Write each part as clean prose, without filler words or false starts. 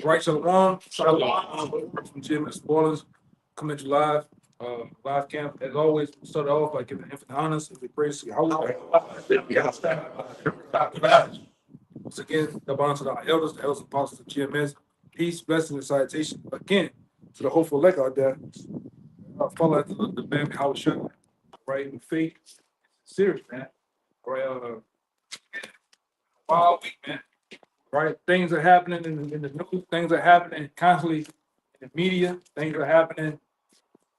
Right, Shalom. Shalom. From Jim and Spoilers coming to you live camp. As always, we start off by giving infinite honors and we praise to Yahweh. Once again, the bonds of our elders, the elders and apostles of GMS. Peace, blessing, and salutation again to the hopeful elect out there. Follow after the man, how it should. Right, in faith. Serious, man. Right, wild week, man. Right? Things are happening in the news, things are happening constantly in the media, things are happening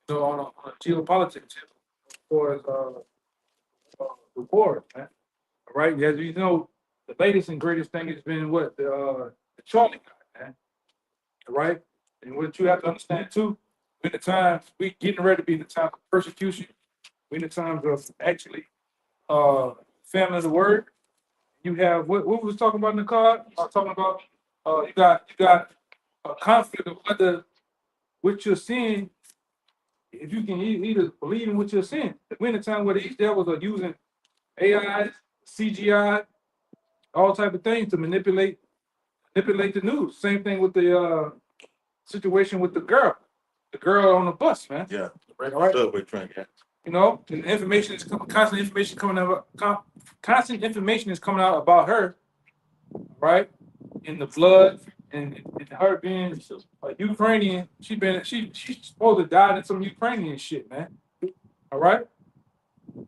on geopolitics as far as the war, man. All right, as you know, the latest and greatest thing has been what the Charlie guy, man. All right, and what you have to understand too, in the times we getting ready to be in the time of persecution, we in the times of actually family of the word. You have what we was talking about in the car. Talking about you got a conflict of whether what you're seeing, if you can either believe in what you're seeing. We're in a time where these devils are using AI, CGI, all type of things to manipulate the news. Same thing with the situation with the girl on the bus, man. Yeah, right. All right. subway train. Yeah. You know, and information is constant information coming out. Constant information is coming out about her, right? In the blood and her being a Ukrainian. She's supposed to die in some Ukrainian shit, man. All right.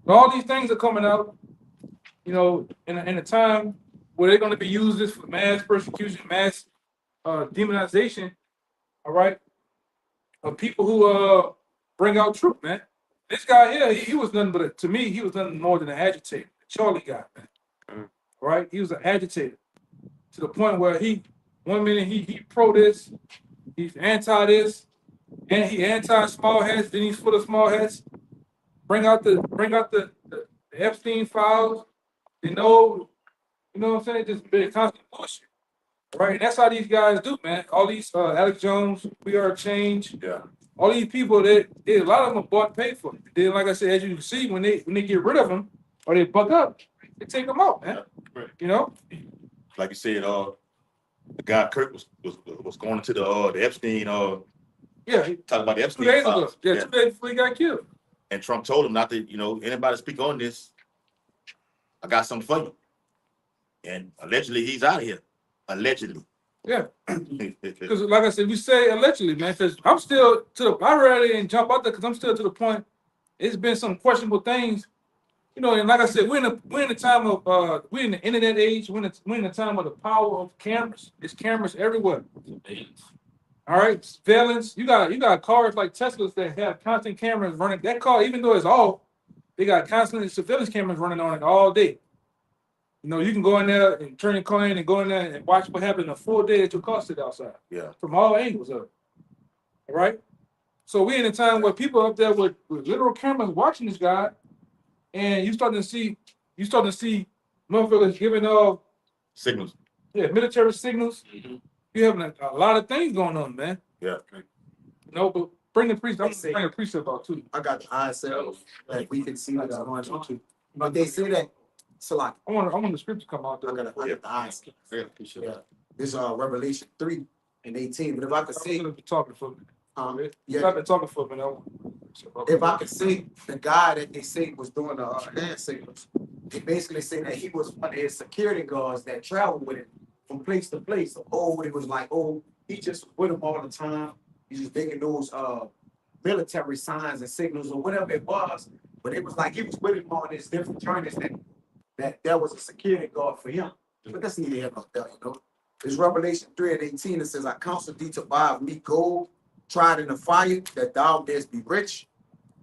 But all these things are coming out, in a time where they're going to be used this for mass persecution, mass demonization. All right, of people who bring out truth, man. This guy here, he was nothing but to me, he was nothing more than an agitator. Charlie guy, man. Right? He was an agitator to the point where one minute he pro this, he's anti this, and he anti small hats, then he's full of small hats. Bring out the Epstein files, you know what I'm saying? Just been constant bullshit. Right? And that's how these guys do, man. All these Alex Jones, We Are Change. Yeah. All these people that a lot of them are bought and paid for. Then, like I said, as you can see, when they get rid of them or they buck up, they take them out, man. Yeah, right. You know, like you said, the guy Kirk was going into the Epstein. Yeah, talking about the Epstein 2 days ago. files. Yeah, 2 days before he got killed. And Trump told him not to, anybody speak on this. I got something for you. And allegedly, he's out of here. Allegedly. Yeah, because like I said, we say allegedly, man. Because I'm still I really didn't jump out there because I'm still to the point. It's been some questionable things, and like I said, we're in the time of we're in the internet age. We're in the time of the power of cameras. There's cameras everywhere. All right, surveillance. You got cars like Teslas that have constant cameras running. That car, even though it's off, they got constant surveillance cameras running on it all day. You can go in there and turn your car in and go in there and watch what happened in a full day that your car sit outside. Yeah. From all angles of it. All right. So we're in a time where people up there with literal cameras watching this guy, and you starting to see motherfuckers giving off signals. Yeah, military signals. Mm-hmm. You having a lot of things going on, man. Yeah. But bring the priest. I'm gonna bring a priest up out too. I got the eye cells that we can see what's going on too. But they say that. So like, I want the script to come out there. I got the eyes. Yeah. This Revelation 3:18. But if I could see, I'm talking for me. Yeah. I've been talking for me. If I could see the guy that they say was doing the hand signals, they basically say that he was one of his security guards that traveled with him from place to place. So, it was like, he just was with him all the time. He's just making those military signs and signals or whatever it was. But it was like he was with him on his different journeys that was a security guard for him. But that's neither here nor there, It's Revelation 3:18. It says, I counsel thee to buy of me gold tried in the fire, that thou mayest be rich,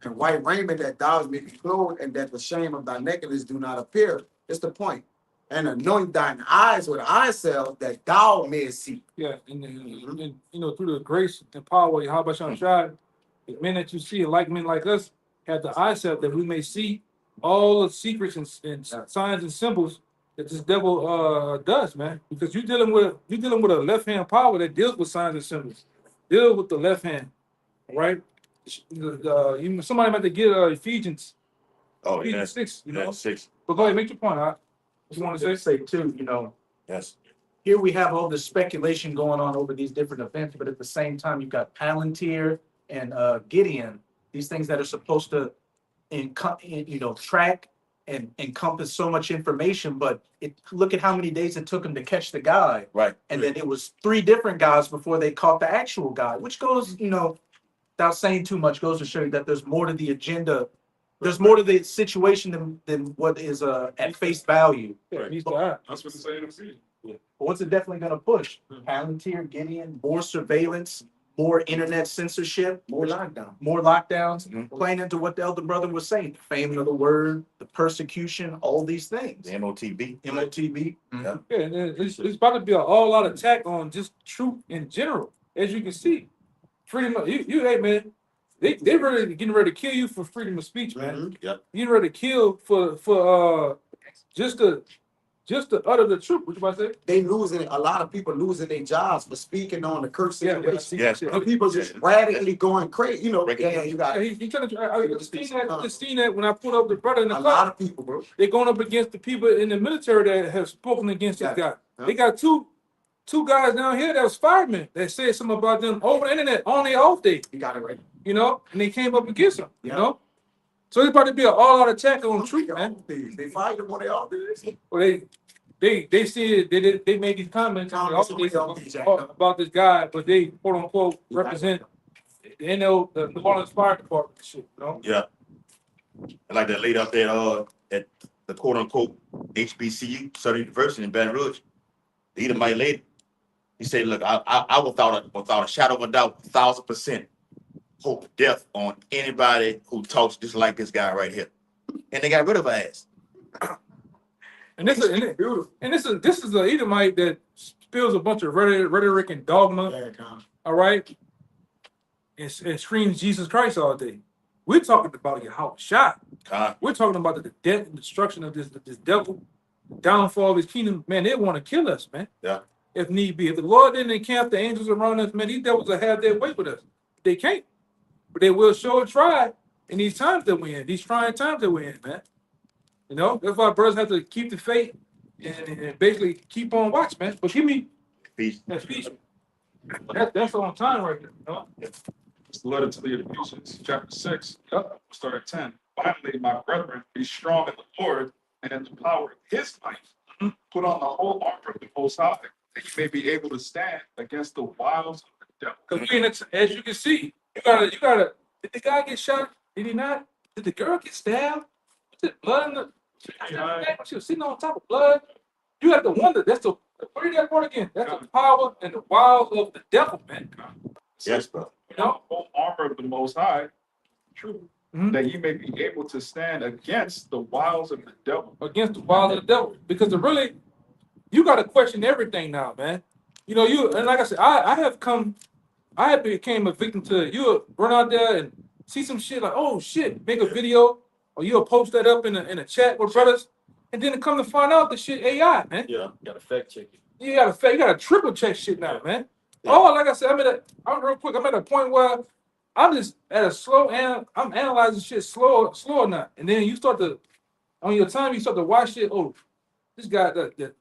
and white raiment, that thou mayest be clothed, and that the shame of thy nakedness do not appear. That's the point. And anoint thine eyes with eye salve, that thou mayest see. Yeah, and through the grace and power of Yahweh Shai, the men that you see, like men like us, have the eye salve that we may see all the secrets and signs and symbols that this devil does, man. Because you're dealing with a left hand power that deals with signs and symbols. Deal with the left hand, right? Somebody might have to get Ephesians. Ephesians 6, 6. But go ahead, make your point. What you want to say? Say too, Yes. here we have all this speculation going on over these different events, but at the same time, you've got Palantir and Gideon, these things that are supposed to track and encompass so much information, but look at how many days it took them to catch the guy. Right. And then it was 3 different guys before they caught the actual guy, which goes, without saying too much, goes to show you that there's more to the agenda. There's more to the situation than what is at face value. Yeah, it needs to happen. That's what it's saying. But what's it definitely going to push? Palantir, Gideon, more surveillance, more internet censorship, More lockdown. more lockdowns, Mhm. playing into what the elder brother was saying, the famine of the word, the persecution, all these things. The MOTB. MOTB. Yeah. Yeah, and then it's about to be an all-out attack on just truth in general, as you can see. Freedom of hey man, they really getting ready to kill you for freedom of speech, man. Mhm. Yep. Getting ready to kill for just to utter the truth. What you about to say? They losing, a lot of people losing their jobs for speaking on the curse Yeah, situation. Yes. And people just radically going crazy. You know, Break it yeah, down. you got He trying to. I just seen that when I put up the brother in the a car. lot of people, bro. They're going up against the people in the military that have spoken against this guy. Yeah. They got two guys down here that was firemen that said something about them over the internet on their off day, You got it right. and they came up against them, Yeah. So it's about to be an all-out attack on truth, man. They fired them when they all did this. Well, they said they made these comments on the off days about this guy, but they quote unquote represent the New Orleans Fire Department, shit, Yeah. And like that lady up there at the quote unquote HBCU, Southern University in Baton Rouge, the Edomite lady. He said, look, I without a shadow of a doubt, 1,000% hope death on anybody who talks just like this guy right here. And they got rid of her ass. And this is the Edomite that spills a bunch of rhetoric and dogma. Yeah, Con. All right, and screams Jesus Christ all day. We're talking about your house shot. We're talking about the death and destruction of this devil, the downfall of his kingdom. Man, they want to kill us, man. Yeah. If need be. If the Lord didn't encamp the angels around us, man, these devils will have their way with us. They can't. But they will sure try in these times that we're in, these trying times that we're in, man. That's why brothers have to keep the faith and basically keep on watch, man. But give me Peace. that speech. That's on time right there, It's the letter to the Ephesians, chapter 6, start at 10. Finally, my brethren, be strong in the Lord and in the power of his might. Put on the whole armor of the Most High, that you may be able to stand against the wiles of the devil. Because as you can see, you gotta. Did the guy get shot? Did he not? Did the girl get stabbed? Was it blood in the? She was sitting on top of blood. You have to wonder. That's the. What is that part again? That's the power and the wiles of the devil, man. Yes, bro. Put on the whole armor of the Most High, true, Mhm. that you may be able to stand against the wiles of the devil. Against the wiles of the devil, because you got to question everything now, man. And like I said, I have became a victim to it. You'll run out there and see some shit like, oh shit, make a video, or you'll post that up in a chat with brothers, and then come to find out the shit AI, man. Yeah. You gotta fact check it. You gotta triple check shit now, man. Yeah. Oh, like I said, I'm at a point where I'm just at a slow I'm analyzing shit slower now. And then you start to on your time you start to watch it. Oh, this guy, the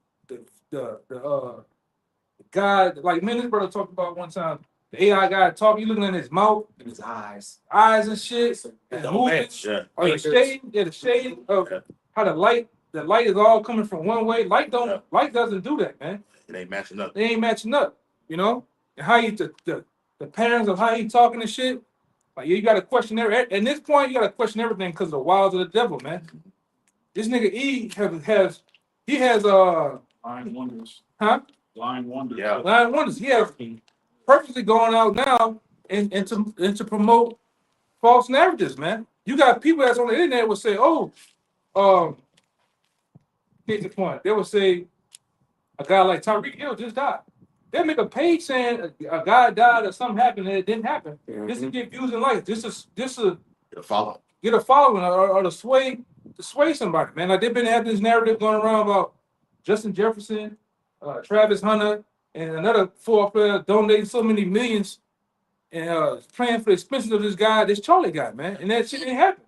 guy, like me and this brother talked about one time. The AI guy talking, you looking at his mouth, In his eyes. eyes and shit, and Don't movements. match. Yeah. Or the shade of Yeah. how the light is all coming from one way. Light doesn't do that, man. It ain't matching up. They ain't matching up, And how the patterns of how he talking and shit. Like you gotta question at this point, you gotta question everything because of the wiles of the devil, man. This nigga has Lying wonders. huh? Lying wonders. Yeah. Line wonders. He has purposely going out now and to promote false narratives, man. You got people that's on the internet will say, oh, here's the point. They will say a guy like Tyreek Hill just died. They'll make a page saying a guy died or something happened and it didn't happen. Just to get views and likes. Just to Follow. get a following or to sway somebody, man. Like they've been having this narrative going around about Justin Jefferson, Travis Hunter, and another football player donating so many millions and paying for the expenses of this Charlie guy, man. And that shit didn't happen.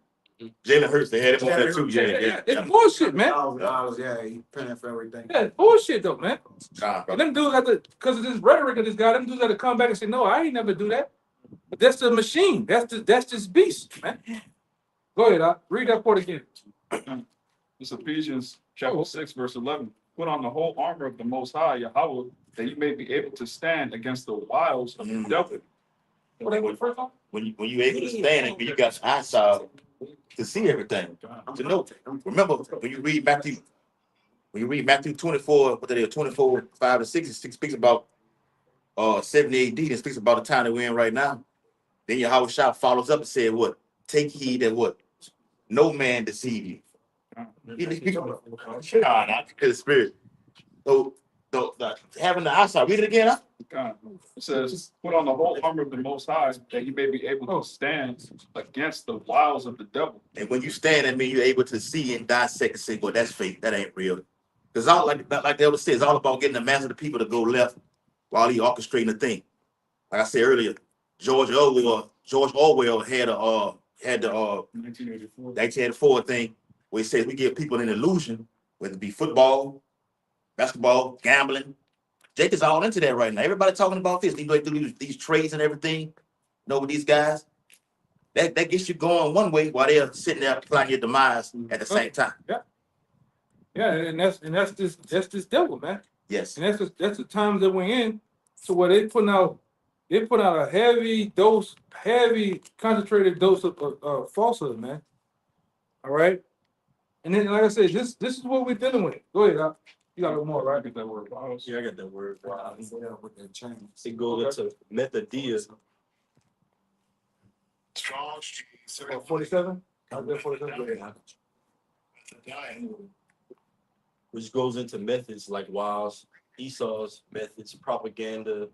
Jalen Hurts, they had him on there too. Yeah, it's bullshit, man. Yeah, he paying for everything. Yeah, it's bullshit though, man. Nah, bro. And them dudes have to, because of this rhetoric of this guy, them dudes have to come back and say, no, I ain't never do that. But that's the machine. That's just beast, man. Go ahead, read that part again. It's Ephesians chapter 6, verse 11. Put on the whole armor of the Most High, Yahweh, that you may be able to stand against the wiles of the devil. What they went first on? When you able to stand and when you got eyesight to see everything, to know. Remember when you read Matthew 24, what they 24, 5 to 6, it speaks about 70 AD, it speaks about the time that we're in right now. Then Yahweh Shah follows up and said, what? Take heed that what? No man deceive you. God, not because of spirit. So having the eyesight, read it again. Huh? God. It says, put on the whole armor of the Most High, that you may be able to stand against the wiles of the devil. And when you stand, that means you're able to see and dissect and say, well, that's fake. That ain't real. Because all like the elder said, it's all about getting the mass of the people to go left while he orchestrating the thing. Like I said earlier, George Orwell had the 1984 thing where he says we give people an illusion, whether it be football, basketball, gambling. Jake is all into that right now. Everybody talking about this. These trades and everything. You know, with these guys, that gets you going one way while they're sitting there planning your demise at the same time. Yeah, and that's this devil, man. Yes. And that's the times that we're in. So where they put out a heavy concentrated dose of falsehood, man. All right. And then, like I said, this is what we're dealing with. Go ahead, Doc. You got a little more, right? Get that word. Wiles. Yeah, I got that word. Wow. With that chain. It goes into methodeism. Strong 47? I was there 47. Which goes into methods like Wiles, Esau's methods, propaganda,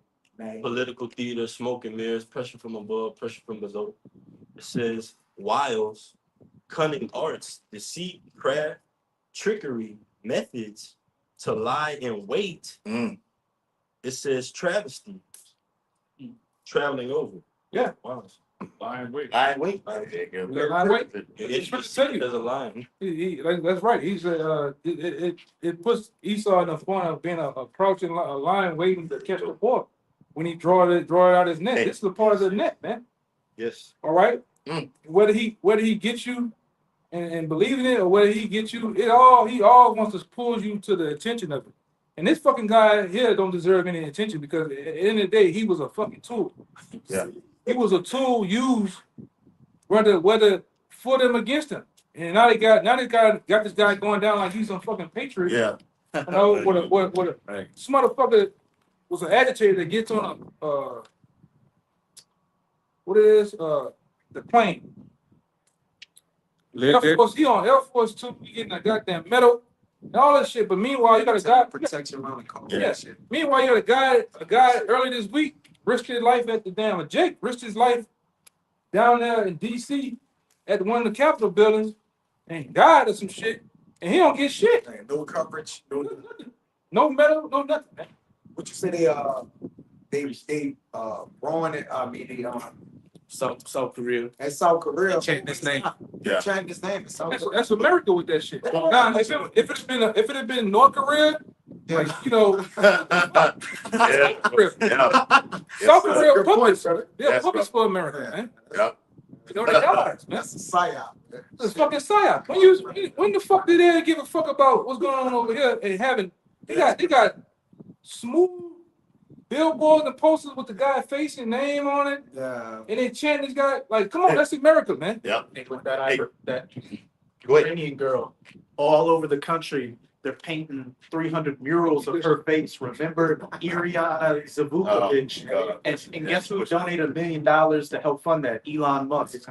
political theater, smoke and mirrors, pressure from above, pressure from below. It says wiles, cunning arts, deceit, craft, trickery, methods to lie in wait. It says travesty, traveling over. Yeah. Wiles. Lying wait. Lying wait. It's supposed to tell you. There's a line. That's right. He said it puts Esau in the point of being approaching a lion waiting to catch the boy when he draw it out his net. This is the part of the net, man. Yes. All right. Whether he gets you and believing it or whether he gets you, he all wants to pull you to the attention of it. And this fucking guy here don't deserve any attention because at the end of the day, he was a fucking tool. Yeah. He was a tool used whether for them against him. And now they got this guy going down like he's some fucking patriot. Yeah. You know, what a this motherfucker was an agitator that gets on the plane. Air Force, he on Air Force 2, he getting a goddamn medal and all that shit. But meanwhile, you got a guy protection around the car. Yeah. Meanwhile, you got a guy early this week risked his life at the damn Jake risked his life down there in DC at one of the Capitol buildings and died of some shit, and he don't get shit. No coverage, No medal, no nothing, man. what you say they wrong it. I mean they South Korea. at South Korea. Changed his name. Yeah. Changed his name. South Korea. That's America with that shit. Now, if it had been North Korea, like you know, Yeah. South Korea Good point, puppets, brother. they're Yes, puppets for America, man. Yeah. You know, they allies, man. That's a psyop. It's fucking psyop. When the fuck did they give a fuck about what's going on over here and having they got smooth billboards and posters with the guy face and name on it, Yeah. and they chant this guy like, come on, that's America, man. Yeah. And with that Go ahead. Iranian girl, all over the country, they're painting 300 murals of her face. Remember Iriana Zavukovich? God. And guess who donated $1 million to help fund that? Elon Musk.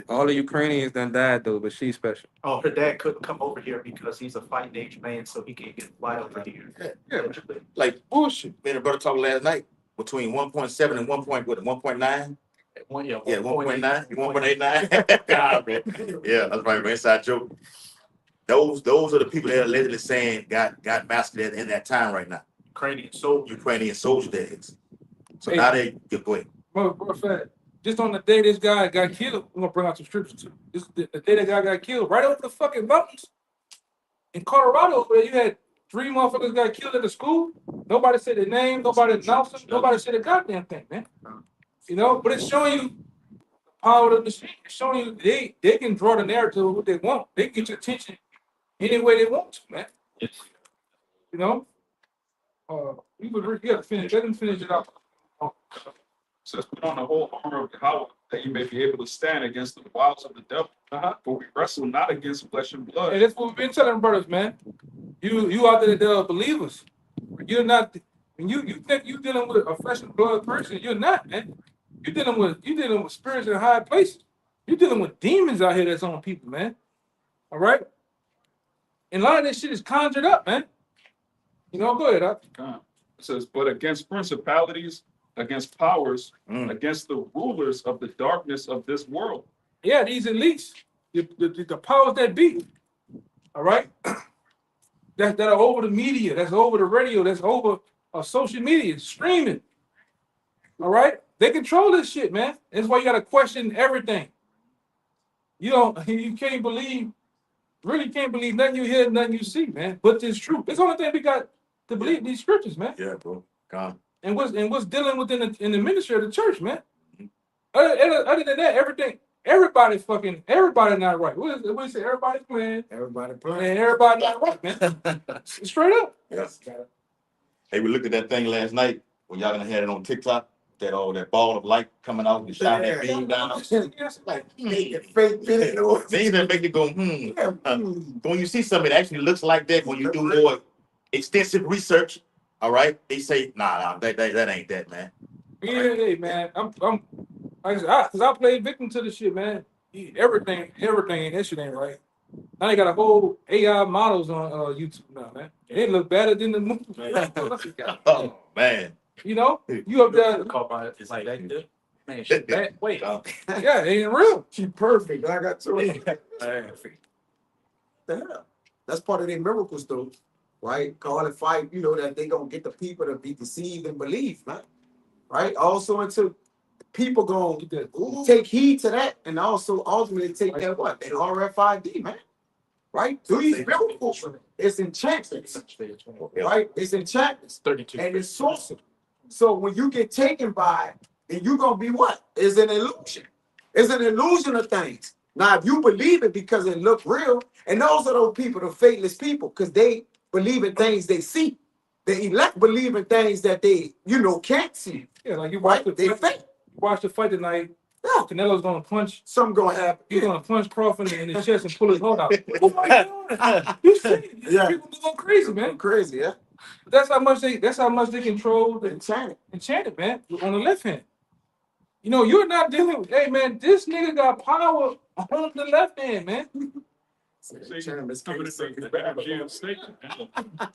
All the Ukrainians done died though, but she's special. Oh, her dad couldn't come over here because he's a fighting age man, so he can't get a flight over here. Yeah, Like bullshit. me and a brother talked last night between 1.7 and 1.9. Yeah, 1.9, 1.89. God, man. Yeah, that's right, man. Inside joke. Those are the people that are allegedly saying got massacred in that time right now. Ukrainian soldier. Ukrainian soldier days. So Hey. now they go ahead. Bro, fact, just on the day this guy got killed, we're gonna bring out some scriptures too. This the day that guy got killed, right over the fucking mountains in Colorado, where you had 3 motherfuckers got killed at the school. Nobody said their name, nobody announced them, nobody said a goddamn thing, man. You know, but it's showing you the power of the machine. It's showing you they can draw the narrative of what they want. They can get your attention any way they want to, man. You know? We gotta finish. Let him finish it up. Says, put on the whole armor of Yahweh, that you may be able to stand against the wiles of the devil. For we wrestle not against flesh and blood. Hey, that's what we've been telling brothers, man. You out there that are believers. You're not. When you think you're dealing with a flesh and blood person, you're not, man. You're dealing with spirits in high places. You're dealing with demons out here that's on people, man. All right. And a lot of this shit is conjured up, man. You know, go ahead. It says, but against principalities, against powers, against the rulers of the darkness of this world. Yeah, these elites, the powers that be. All right. that are over the media, that's over the radio, that's over social media, streaming. All right. They control this shit, man. That's why you gotta question everything. You can't believe, really can't believe nothing you hear, nothing you see, man. But it's true. It's the only thing we got to believe these scriptures, man. Yeah, bro. God. And what's dealing within the ministry of the church, man. Other than that, everybody not right. What do you say? Everybody's playing. Everybody And playing. everybody not right, man. Straight up. Yes. Hey, we looked at that thing last night when y'all gonna had it on TikTok. That ball of light coming out and shine that beam down. Like fake video. Things that make you go, when you see something that actually looks like that, when you do more extensive research, all right, they say, nah, that ain't that, man. Yeah, hey, man. Because I played victim to the shit, man. Everything, that shit ain't right. Now they got a whole AI models on YouTube now, man. They look better than the movie. Oh man. You know, you up there. It's like that. Man, shit bad. Wait. Yeah, it ain't real. She perfect. I got to it. That's part of their miracles, though, right? Call and fight. You know that they gonna get the people to be deceived and believe, man. Right? Also, until people gonna take heed to that, and also ultimately take that what? That RFID, man. Right? These miracles, it's enchantments. Right? It's enchantments. 32. And it's sorcery. So when you get taken by it, then you're gonna be what? It's an illusion. It's an illusion of things. Now, if you believe it because it look real, and those are those people, the faithless people, because they believe in things they see. The elect believe in things that they, can't see. Yeah, like you Right? They fake. watch the fight tonight. Yeah. Canelo's gonna punch. Something gonna happen. He's gonna punch Crawford in his chest and pull his heart out. Oh my God! You see it? Yeah. People go crazy, man. Crazy, yeah. That's how much they control the Enchanted. man, on the left hand. You're not dealing with, hey man, this nigga got power on the left hand, man. See, the energy of Satan.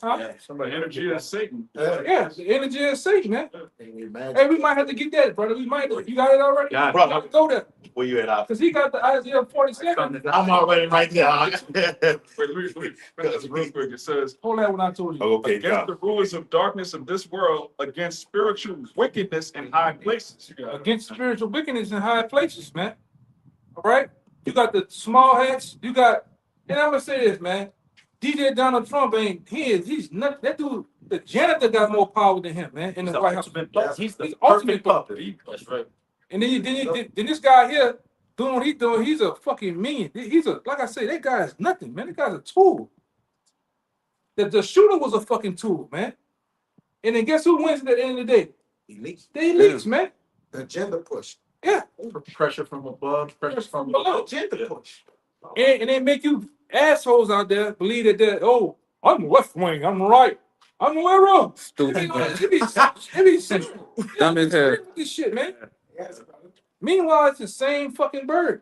Huh? The energy of Satan. Yeah, the energy of Satan, man. Imagine. Hey, we might have to get that, brother. You got it already? Got it. We gotta go there. Where you at? Because he got the Isaiah 47. I'm already right there. Wait, finish real quick. It says, Hold that when I told you. Okay, against God. the rulers of darkness of this world, against spiritual wickedness in high places. Against spiritual wickedness in high places, man. All right? You got the small hats. You got, and I'm going to say this, man. DJ Donald Trump he's not, that dude, the janitor got more power than him, man, in the White House. He's the He's ultimate perfect puppet. That's right. And then this guy here doing what he's doing, he's a fucking minion. Like I say, that guy is nothing, man. That guy's a tool. The shooter was a fucking tool, man. And then guess who wins at the end of the day? Elites. The elites, man. The gender push. Yeah. Pressure from above, pressure from below. Gender push. And they make you assholes out there believe that I'm left wing, I'm right. I'm wrong. Stupid. It be simple. Dumb as hell. This shit, man. Yes. Meanwhile, it's the same fucking bird.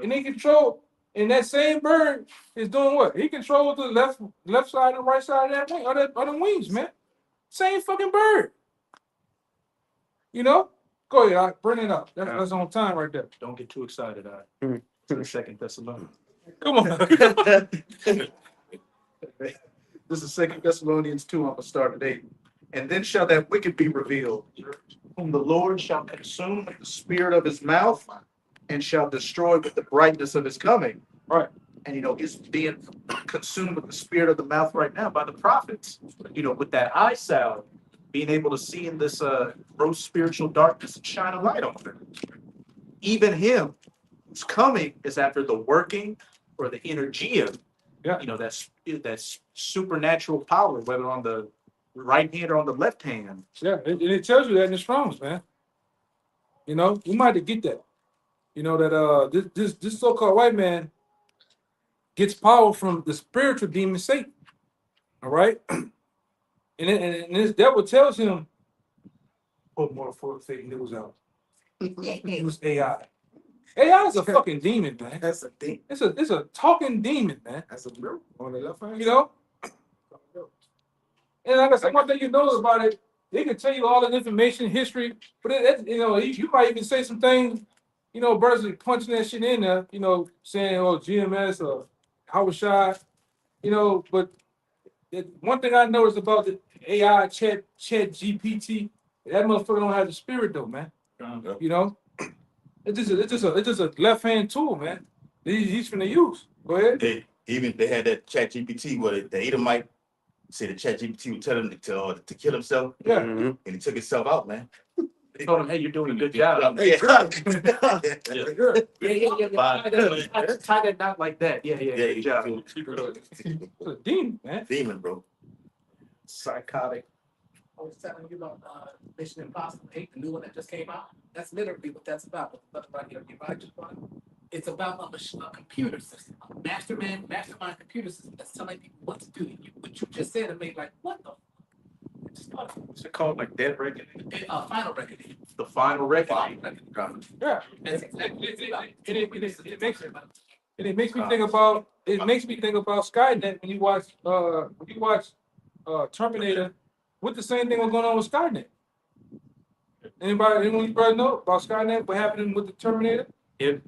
And they control, and that same bird is doing what? He controls the left side and right side of that wing, or the wings, man. Same fucking bird. Go ahead, bring it up. That's on time right there. Don't get too excited. To the Second Thessalonians. Come on. This is Second Thessalonians 2. I'm gonna start at 8. And then shall that wicked be revealed, whom the Lord shall consume with the spirit of his mouth and shall destroy with the brightness of his coming. Right. And he's being consumed with the spirit of the mouth right now by the prophets. With that eye salve, being able to see in this gross spiritual darkness and shine a light on it. Even him who's coming is after the working or the energia. Yeah. That's supernatural power, whether on the right hand or on the left hand. Yeah, it tells you that in the Strong's, man. You might have to get that. That this so-called white man gets power from the spiritual demon Satan. All right, and this devil tells him, "Put more for fake news out." Use AI. AI is a fucking demon, man. That's a thing. It's a talking demon, man. That's a real on the left hand. And like I said, one thing you know about it, they can tell you all the information, history, but you might even say some things, brothers are punching that shit in there, saying, oh, GMS or Howard Shah, but one thing I noticed about the AI chat GPT, that motherfucker don't have the spirit though, man. It's just a left hand tool, man. He's finna use. Go ahead. They had that chat GPT where the Edomite said the chat GPT would tell him to kill himself. Yeah. And he took himself out, man. They told him, hey, you're doing a good job. Yeah. Tie that knot like that. Yeah, good job. It's a demon, man. Demon, bro. Psychotic. I was telling you about Mission Impossible 8, the new one that just came out. That's literally what that's about. It's about a computer system, a mastermind computer system that's telling people what to do. What you just said, it made like, what the? Is it called like Dead Reckoning? Final Reckoning. The Final Reckoning. Yeah. It makes me think about Skynet when you watch Terminator. What the same thing was going on with Skynet? Anyone know about Skynet? What happened with the Terminator? In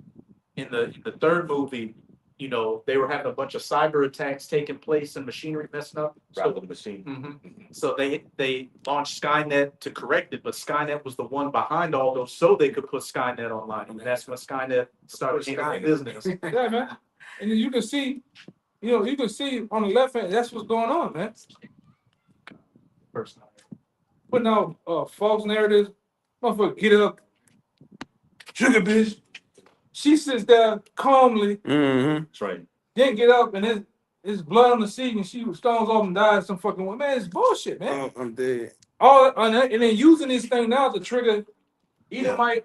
the third movie, they were having a bunch of cyber attacks taking place and machinery messing up. Right with the machine. Mm-hmm. So they launched Skynet to correct it, but Skynet was the one behind all those, so they could put Skynet online, and that's when Skynet started handling business. Yeah, man. And you can see, on the left hand, that's what's going on, man. Personally. Putting out false narratives. Motherfucker, get up, sugar bitch. She sits there calmly, Mm-hmm. That's right. then get up, and there's blood on the seat, and she stones off and dies some fucking way. Man, it's bullshit, man. I'm dead. And then using this thing now to trigger Edomite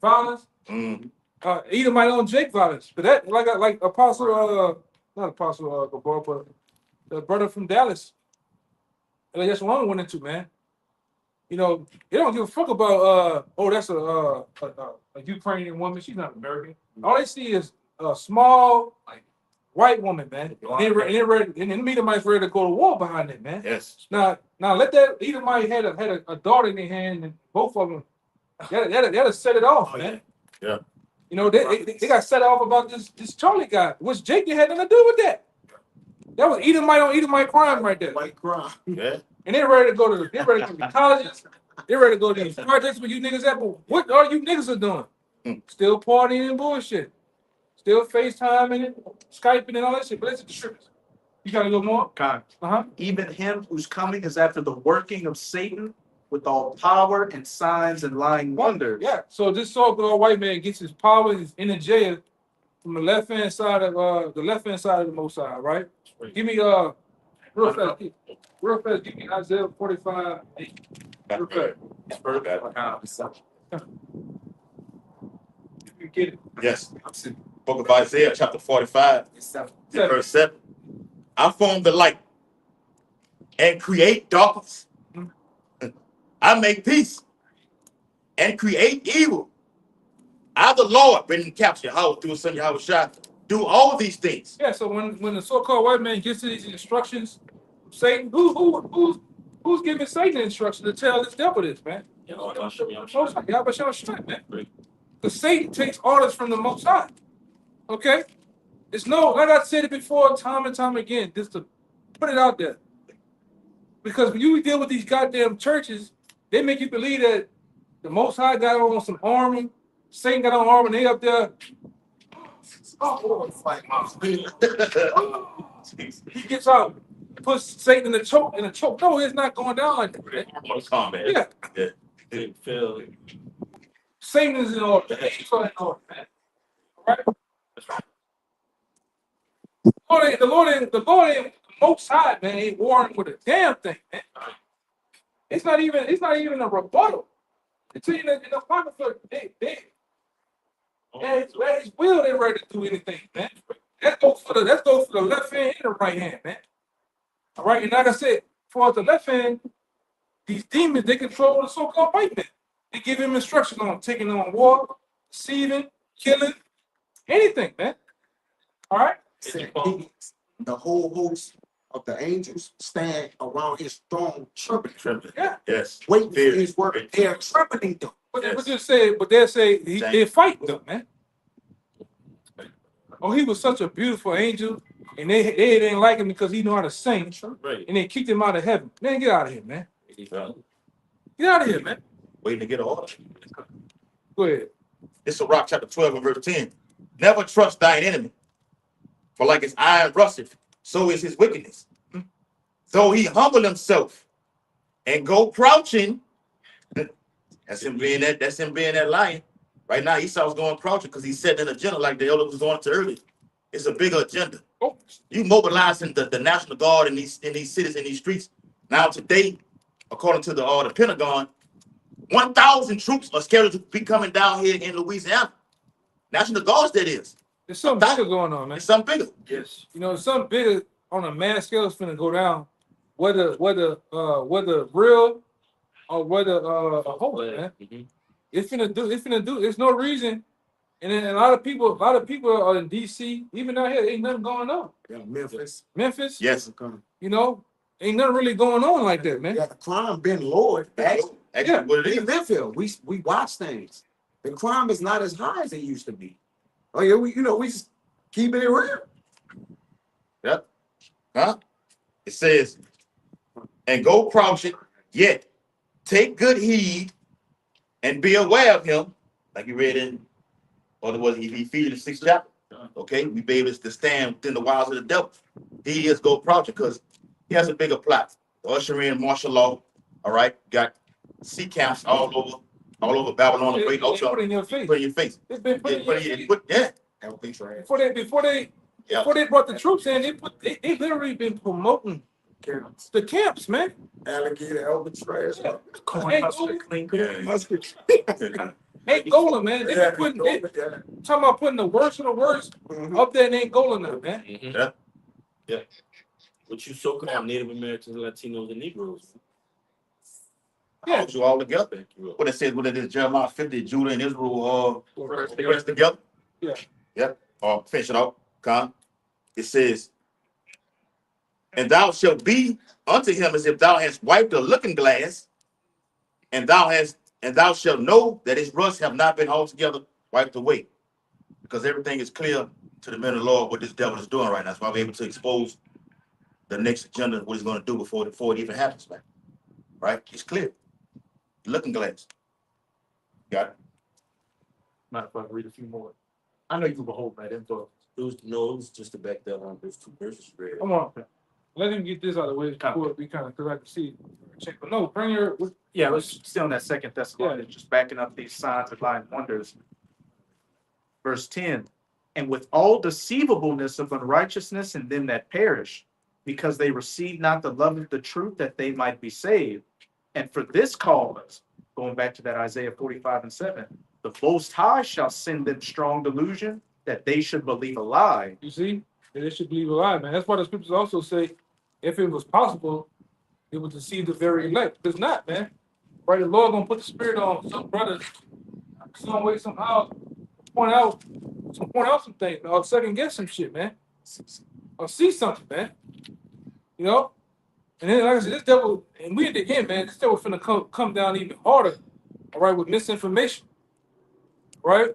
violence, Edomite on Jake violence. But that, like Apostle, not Apostle Gabor, but the brother from Dallas. Like that's what I went into, man. They don't give a fuck about that's a Ukrainian woman. She's not American. All they see is a small white woman, man. And the Edomites ready to go to war behind it, man. Yes. Now let that Edomite had a daughter in their hand, and both of them that'll set it off, man. Yeah. They got set off about this Charlie guy. Which Jake had nothing to do with that. That was Edomite on Edomite crime right there. White crime. Yeah. And they're ready to go to the colleges. They're ready to go to these projects where you niggas at. But what are you niggas are doing? Still partying and bullshit. Still FaceTiming and Skyping and all that shit. But it's the strippers. You got a little more? Even him who's coming is after the working of Satan with all power and signs and lying wonders. Yeah. So this so-called white man gets his power, his inner jail from the left hand side of the Most High, right? Give me real fast, give me Isaiah 45. Real fast. You get it. Yes. Book of Isaiah, chapter 45, verse 7. I form the light and create darkness. I make peace and create evil. I, the Lord, been in capture, how through his son Yahweh Shah, do all these things. Yeah, so when the so-called white man gets to these instructions, Satan, who's giving Satan instructions to tell this devil this, man? Most High, man. Because Satan takes orders from the Most High. Okay? It's like I said it before, time and time again, just to put it out there. Because when you deal with these goddamn churches, they make you believe that the Most High got on some armor, Satan got on armor, and they up there. Oh, Fight. he gets out, puts Satan in the choke, No, it's not going down like that. Man. Mortal Kombat. Yeah, They feel Satan is in order. Angels are in order, man. All right. The Lord ain't Most High, man. Ain't warring with a damn thing, man. It's not even a rebuttal. It's in the Bible, they at his will, they're ready to do anything, man. That goes for the left hand and the right hand, man. All right, and like I said, for the left hand, these demons, they control the so-called white man. They give him instruction on taking on war, deceiving, killing, anything, man. All right? The whole host of the angels stand around his throne trembling. Yeah. Yes. Waiting for Fear. his word. They are trembling them. But they'll say they're fighting them, man. Oh, he was such a beautiful angel, and they didn't like him because he knew how to sing, right. and they kicked him out of heaven. Man, get out of here, man. Well, Get out of here, man. waiting to get an order. Go ahead. This is Rock chapter 12 and verse 10. Never trust thine enemy, for like his iron rusteth, so is his wickedness. Though he humble himself and go crouching, that's him being that lion. Right now, Esau's going crouching because he's setting an agenda like the elder was going to earlier. It's a bigger agenda. Oh, You mobilizing the National Guard in these cities, in these streets. Now today, according to the Pentagon, 1,000 troops are scheduled to be coming down here in Louisiana. National Guards, that is. there's something bigger going on, man. It's something bigger. Yes. You know, something bigger on a mass scale is finna go down. Whether real or whether a hoax, man. Mhm. It's finna do. There's no reason. And then a lot of people are in DC, even out here, ain't nothing going on. Yeah, Memphis, Yes. you know, ain't nothing really going on like that, man. Yeah, the crime been lowered. Actually, Yeah. what it We is. live here. We watch things. The crime is not as high as it used to be. Oh yeah, we just keep it real. Yep. Huh? It says, and go crouching, yet take good heed and be aware of him, like you read in, or was he Ephesians 6th chapter? Okay, we be able to stand within the wiles of the devil. He is go crouching because he has a bigger plot. The usher in martial law, all right, got sea camps all over Babylon, the great They ocean. put it in your face. Put in your face. It's been put in your face. Yeah. Before they brought the troops in, they literally been promoting the camps, man. Alligator, Elvis trash. Yeah. Cornhusker, clean cut. Angola, man. They talking about putting the worst of the worst up there in Angola now, man. Mhm. Yeah. What you so-called Native Americans, Latinos, and Negroes. Yeah. Holds you all together. What it says, what it is, Jeremiah 50, Judah and Israel they rest together. Yeah. Yep. Finish it out. Con. It says, and thou shalt be unto him as if thou hast wiped a looking glass, and thou shalt know that his rust have not been altogether wiped away. Because everything is clear to the men of the Lord what this devil is doing right now. That's why we're able to expose the next agenda, what he's going to do before it even happens, man. Right? It's clear. Looking glass. Got it. Matter of fact, read a few more. I know you can hold that info. It was just to back that on those two verses read. Come on. Let him get this out of the way before we kind of, because I can see. Check. But no, bring your. Yeah, let's stay on that Second Thessalonians, just backing up these signs of lying wonders. Verse 10, and with all deceivableness of unrighteousness in them that perish, because they receive not the love of the truth that they might be saved. And for this cause, going back to that Isaiah 45:7, the Most High shall send them strong delusion that they should believe a lie. You see, they should believe a lie, man. That's why the scriptures also say, if it was possible, it would deceive the very elect. It's not, man. Right? The Lord gonna put the spirit on some brothers, some way, somehow, point out some things, or second guess some shit, man. Or see something, man. You know? And then, like I said, this devil, and we at the end, man, this devil finna come down even harder, all right, with misinformation. Right?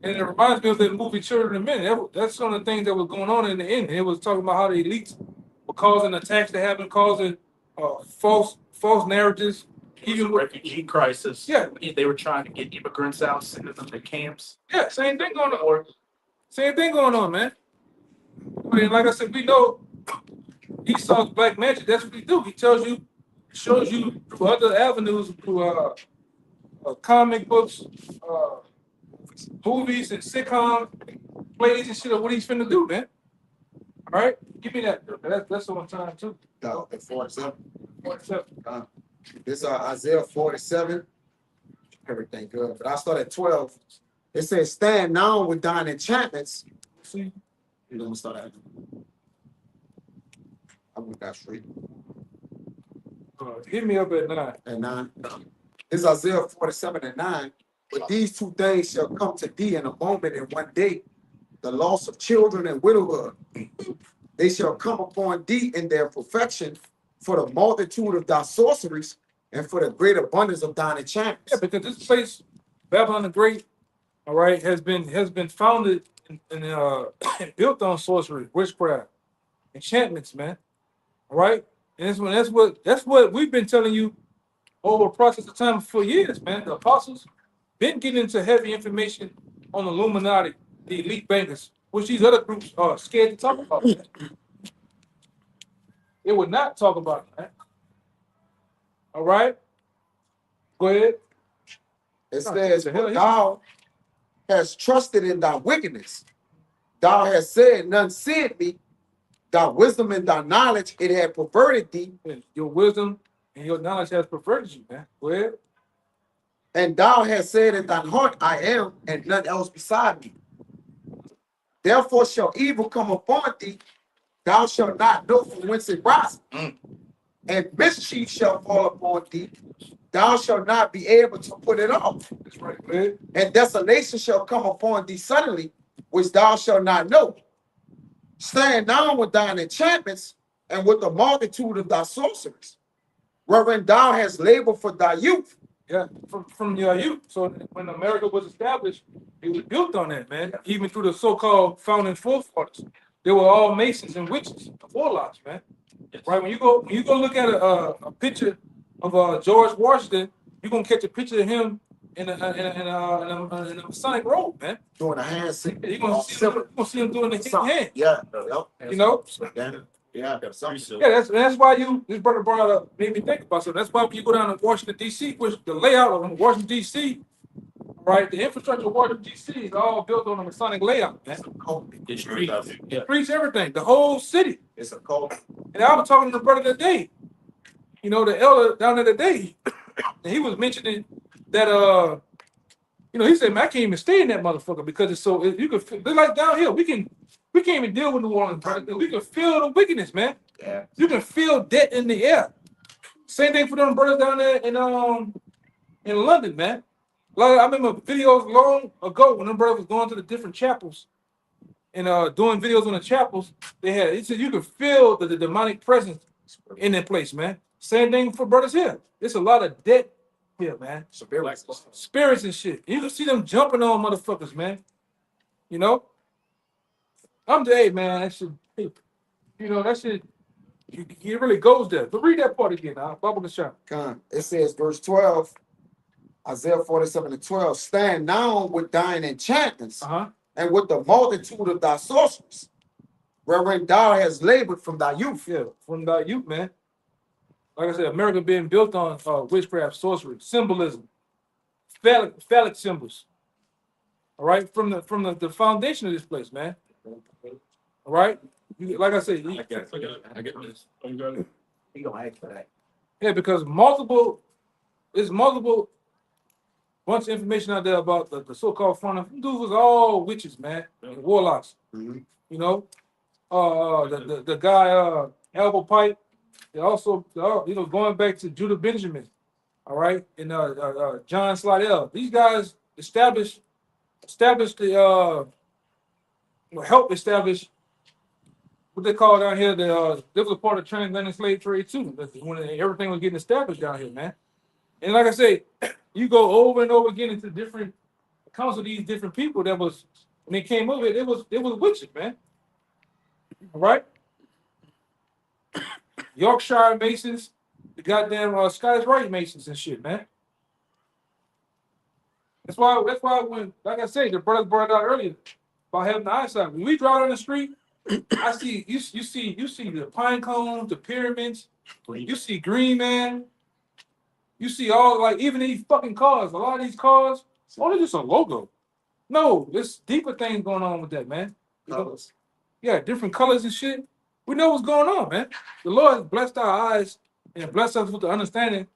And it reminds me of the movie Children of Men. That's some of the things that was going on in the end. It was talking about how the elites were causing attacks to happen, causing false narratives, even with, refugee crisis. yeah, They were trying to get immigrants out, sending them to camps. yeah, same thing going on. Same thing going on, man. I mean, like I said, we know Esau's black magic. That's what he do. He tells you, shows you through other avenues, through comic books, uh, movies and sitcom plays and shit of what he's finna do, man. All right, give me that. That's on time too. No, at 47. What's up? This Isaiah 47. Everything good. But I start at 12. It says, stand now with thine enchantments. See, You know, start at. I'm gonna go straight. hit me up at 9. And 9. This is Isaiah 47 and 9. But these two things shall come to thee in a moment and one day, the loss of children and widowhood. They shall come upon thee in their perfection for the multitude of thy sorceries and for the great abundance of thine enchantments. Yeah, because this place, Babylon the Great, all right, has been founded and built on sorcery, witchcraft, enchantments, man. All right, and that's what we've been telling you over a process of time for years, man. The apostles been getting into heavy information on the Illuminati, the elite bankers, which these other groups are scared to talk about. Man. They would not talk about it, man. All right, go ahead. It says, the hell "For is thou hast trusted in thy wickedness. Thou hast said, none seeth me. Thy wisdom and thy knowledge, it had perverted thee. Your wisdom and your knowledge has perverted you, man. Go ahead. And thou hast said in thine heart, I am, and none else beside me. Therefore shall evil come upon thee. Thou shalt not know from whence it riseth. And mischief shall fall upon thee. Thou shalt not be able to put it off. That's right. Go ahead. And desolation shall come upon thee suddenly, which thou shalt not know. Stand down with thine enchantments and with the multitude of thy sorceries, wherein thou hast labored for thy youth. Yeah, from your youth. So when America was established, it was built on that, man. Even through the so-called founding forefathers, they were all masons and witches, warlocks, man. Right? When you go look at a picture of George Washington, you're gonna catch a picture of him in a Masonic robe, man. Doing a hand signal. You're gonna see him doing the hand. Yeah, You know? yeah, That's why this brother brought up made me think about something. That's why when you go down to Washington D.C., which the layout of Washington D.C., right, the infrastructure of Washington D.C. is all built on a Masonic layout, man. The street. Yeah. Streets, everything, the whole city. It's a cult. And I was talking to the brother today, you know, the elder down there today, and he was mentioning that he said, man, I can't even stay in that motherfucker because it's so you can feel, they're like down here. We can't even deal with New Orleans, brother. We can feel the wickedness, man. Yeah. You can feel death in the air. Same thing for them brothers down there in London, man. Like, I remember videos long ago when them brothers was going to the different chapels and doing videos on the chapels. He said you can feel the demonic presence in that place, man. Same thing for brothers here. There's a lot of death here, man. Spirits and shit. You can see them jumping on motherfuckers, man. You know? Hey, man, that shit, that shit, it really goes there. But read that part again, Bible the shop. It says, verse 12, Isaiah 47 and 12, stand now with thine enchantments and with the multitude of thy sorceries, wherein thou hast labored from thy youth. Yeah, from thy youth, man. Like I said, America being built on witchcraft, sorcery, symbolism, phallic symbols. All right, from the foundation of this place, man. All right, like I said, I get this. Oh, you got it? He gonna ask for that. yeah, because there's multiple bunch of information out there about the so-called front of dudes was all witches, man, and warlocks. Mhm. You know, the guy Elbow Pipe. They also, going back to Judah Benjamin, all right, and John Slidell. These guys established helped establish what they call down here. This was part of transatlantic slave trade too. When everything was getting established down here, man. And like I say, you go over and over again into different accounts of these different people that was when they came over, it was witches, man. All right. Yorkshire Masons, the goddamn Scottish Rite Masons and shit, man. That's why when, like I said, the brothers brought it out earlier about having the eyesight. When we drive on the street, I see you see the pine cones, the pyramids, you see Green Man, you see all like even these fucking cars. A lot of these cars, they're just a logo. No, there's deeper things going on with that, man. Colors. Yeah, different colors and shit. We know what's going on, man. The Lord has blessed our eyes and blessed us with the understanding,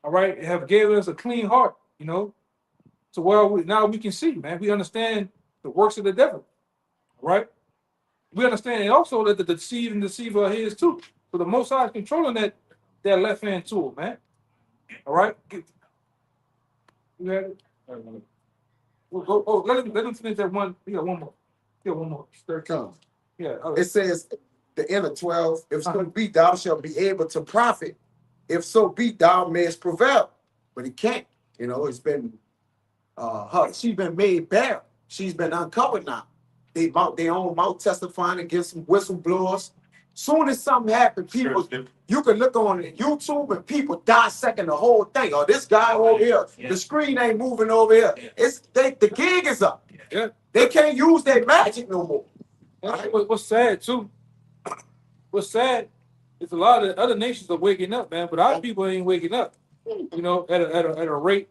all right, and have given us a clean heart, you know, to where now we can see, man. We understand the works of the devil, all right? We understand also that the deceiver are his too. So the Most High is controlling that left hand tool, man. All right? You have it? Let him finish that one. We got one more. Yeah, one more. Come. Yeah. It says the end of 12, if so be thou shalt be able to profit, if so be thou mayest prevail. But he can't. You know, it's been she's been made bare. She's been uncovered now. They mouth their own mouth testifying against some whistleblowers. Soon as something happens, people, you can look on YouTube and people dissecting the whole thing. Oh, this guy over here, the screen ain't moving over here. It's the gig is up. Yeah. They can't use their magic no more. What's sad too? What's sad is a lot of other nations are waking up, man, but our people ain't waking up. You know, at a rate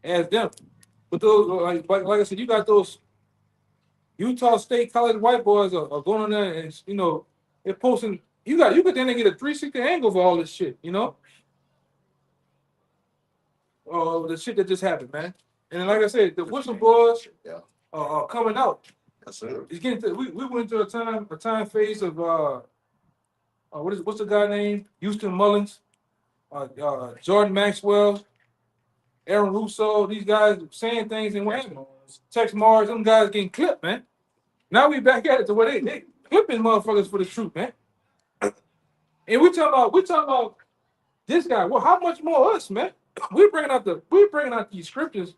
as them. But those like I said, you got those Utah State College white boys are going on there and you know they're posting. You could then get a 360 angle for all this shit, you know. Oh, the shit that just happened, man. And like I said, the whistleblowers are coming out. That's it. It's getting to, we went into a time phase of what's the guy named Houston Mullins, Jordan Maxwell, Aaron Russo. These guys saying things and what happened? Tex Mars, them guys getting clipped, man. Now we back at it to where they clipping motherfuckers for the truth, man. And we talking about this guy. Well, how much more us, man? We're bringing out these scriptures,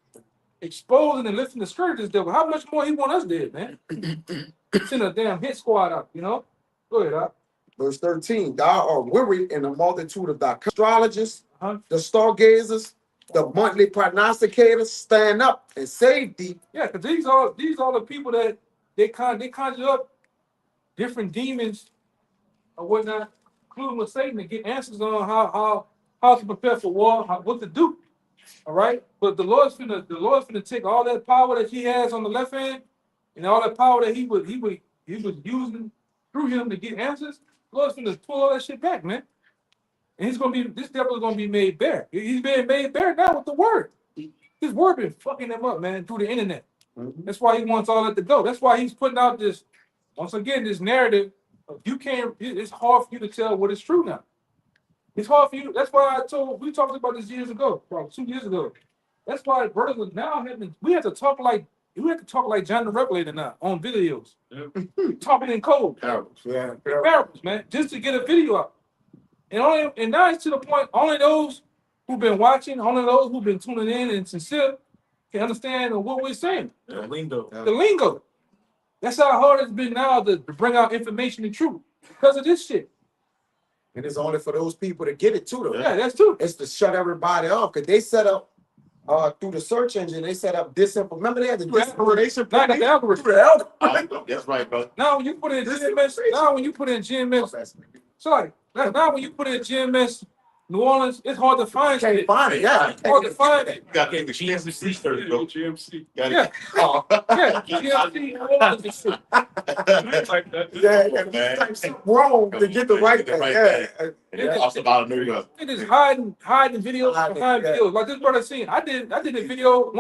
exposing and lifting the scourges devil. How much more he want us dead, man? Send a damn hit squad out, you know? Go ahead, Doc. Verse 13, thou art weary in the multitude of thy astrologers, the stargazers, the monthly prognosticators, stand up and save thee. Yeah, because these are the people that they conjure up different demons or whatnot, including with Satan, to get answers on how to prepare for war, what to do. All right, but the Lord's finna take all that power that he has on the left hand, and all that power that he was using through him to get answers. The Lord's finna pull all that shit back, man. And this devil is gonna be made bare. He's being made bare now with the word. His word been fucking him up, man, through the internet. That's why he wants all that to go. That's why he's putting out this, once again, this narrative of it's hard for you to tell what is true now. It's hard for you. That's why we talked about this years ago, probably 2 years ago. That's why brothers was now we have to talk like John the Revelator now on videos. Talking in code. Parables, man, just to get a video out. And now it's to the point, only those who've been watching, only those who've been tuning in and sincere can understand what we're saying. The lingo. The lingo. That's how hard it's been now to bring out information and truth because of this shit. And it's only for those people to get it to them. Yeah, that's true. It's to shut everybody off because they set up through the search engine. They set up disinformation. Remember they had the disinformation. Not the algorithm. That's right, bro. Now when you put in GMS, sorry. Now when you put in GMS New Orleans, it's hard to find Can't shit. find it. Yeah, Hard to find it. You got to get extensive research, bro. GMC. Got Yeah. it. Oh. Yeah, GMC New Orleans and shit. Like that. yeah. Type something wrong to get the right thing. Yeah. Yeah, off the bottom, New York. It is hiding videos behind videos. Like this brother seen. I did a video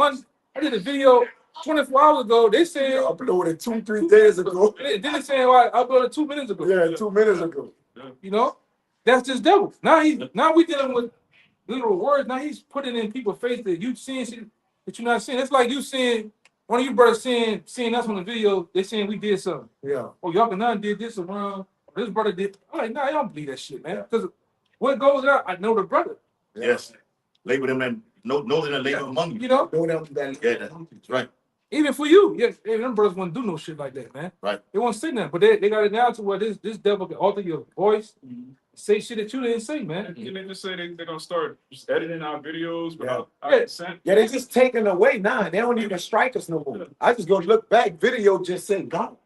24 hours ago. They said Uploaded 2-3 days ago. Then they saying I uploaded 2 minutes ago. Yeah, 2 minutes ago. You know, that's just devil. Now we dealing with literal words. Now he's putting in people's face that you seeing shit that you're not seeing. It's like you seeing one of you brothers seeing us on the video. They saying we did something. Yeah. Oh, y'all can did this around. This brother did. I'm like, nah, I don't believe that shit, man. Because what goes out, I know the brother. Yes. Label them and know them and label among you. You know. Know them that. Yeah, that's right. Even for you, yeah, hey, them brothers wouldn't do no shit like that, man. Right. They won't say nothing, but they got it down to where this devil can alter your voice, say shit that you didn't say, man. And they just say they're gonna start just editing our videos without our Yeah. consent. Yeah, they just taking away now. They don't even strike us no more. I just go look back. Video just say gone.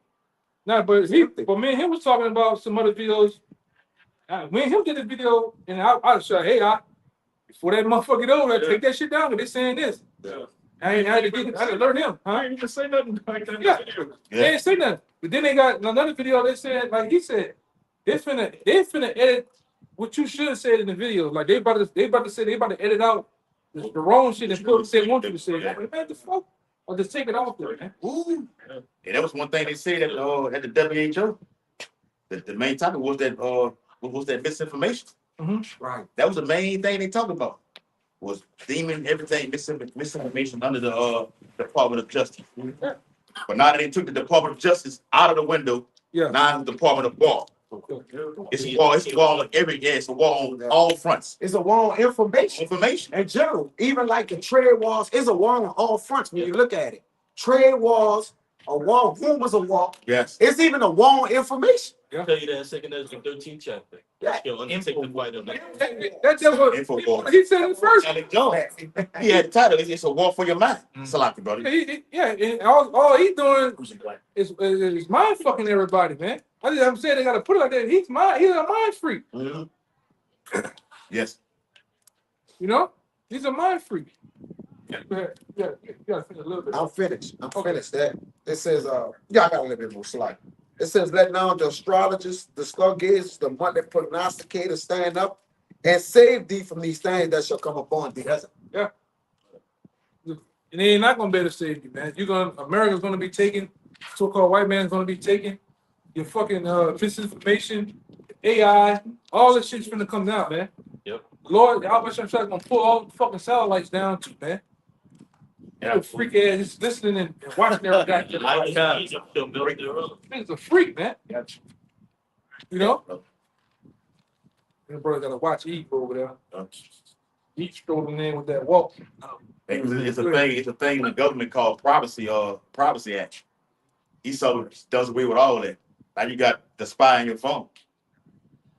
Nah, but me and him was talking about some other videos. Me and him did a video, and I said, hey, before that motherfucker get over, take that shit down. They saying this. Yeah. I had to learn him, I huh? ain't even say nothing like that in Yeah. the video. They didn't say nothing. But then they got another video. They said, like he said, they finna edit what you should have said in the video. Like they about to edit out the wrong shit and put what they want you to say. Like, man, the fuck? Or just take it off there, man. Ooh. And that was one thing they said at the WHO. The main topic was that misinformation. Right. That was the main thing they talked about. Was deeming everything misinformation under the Department of Justice. But now that they took the Department of Justice out of the window, Yeah. now it's the Department of War. It's a war. It's a war on it's a war on all fronts. It's a war on information. Information. In general, even like the trade wars, is a war on all fronts when you look at it. Trade wars, a war, rumors of war. Yes. It's even a war on information. I'll tell you that in 2 Ezra 13th chapter. Yeah. He'll undertake the fight of That's just what Infowars. he said it first. Alex Jones. He had the title. It's a war for your mind. Salaki, brother. And all he's doing is mind fucking everybody, man. I'm saying they gotta put it like that. He's a mind freak. Mhm. Yes. You know? He's a mind freak. Yeah, you gotta finish a little bit. I'm finished. That it says, yeah, I got a little bit more slide. It says, let now the astrologers, the stargazers, the monthly prognosticators stand up and save thee from these things that shall come upon thee. Yeah. And they ain't not gonna be able to save you, man. America's gonna be taken, so-called white man's gonna be taken, your fucking misinformation, AI, all this shit's gonna come down, man. Yep. Lord, I wish I'm gonna pull all the fucking satellites down too, man. Yeah, freak ass just listening and watching every goddamn. He's a freak, man. You know? Your brother gotta watch Eve over there. Eve strolling in with that walk. It's a thing in the government called Privacy Act. ESO does away with all that. Now you got the spy on your phone.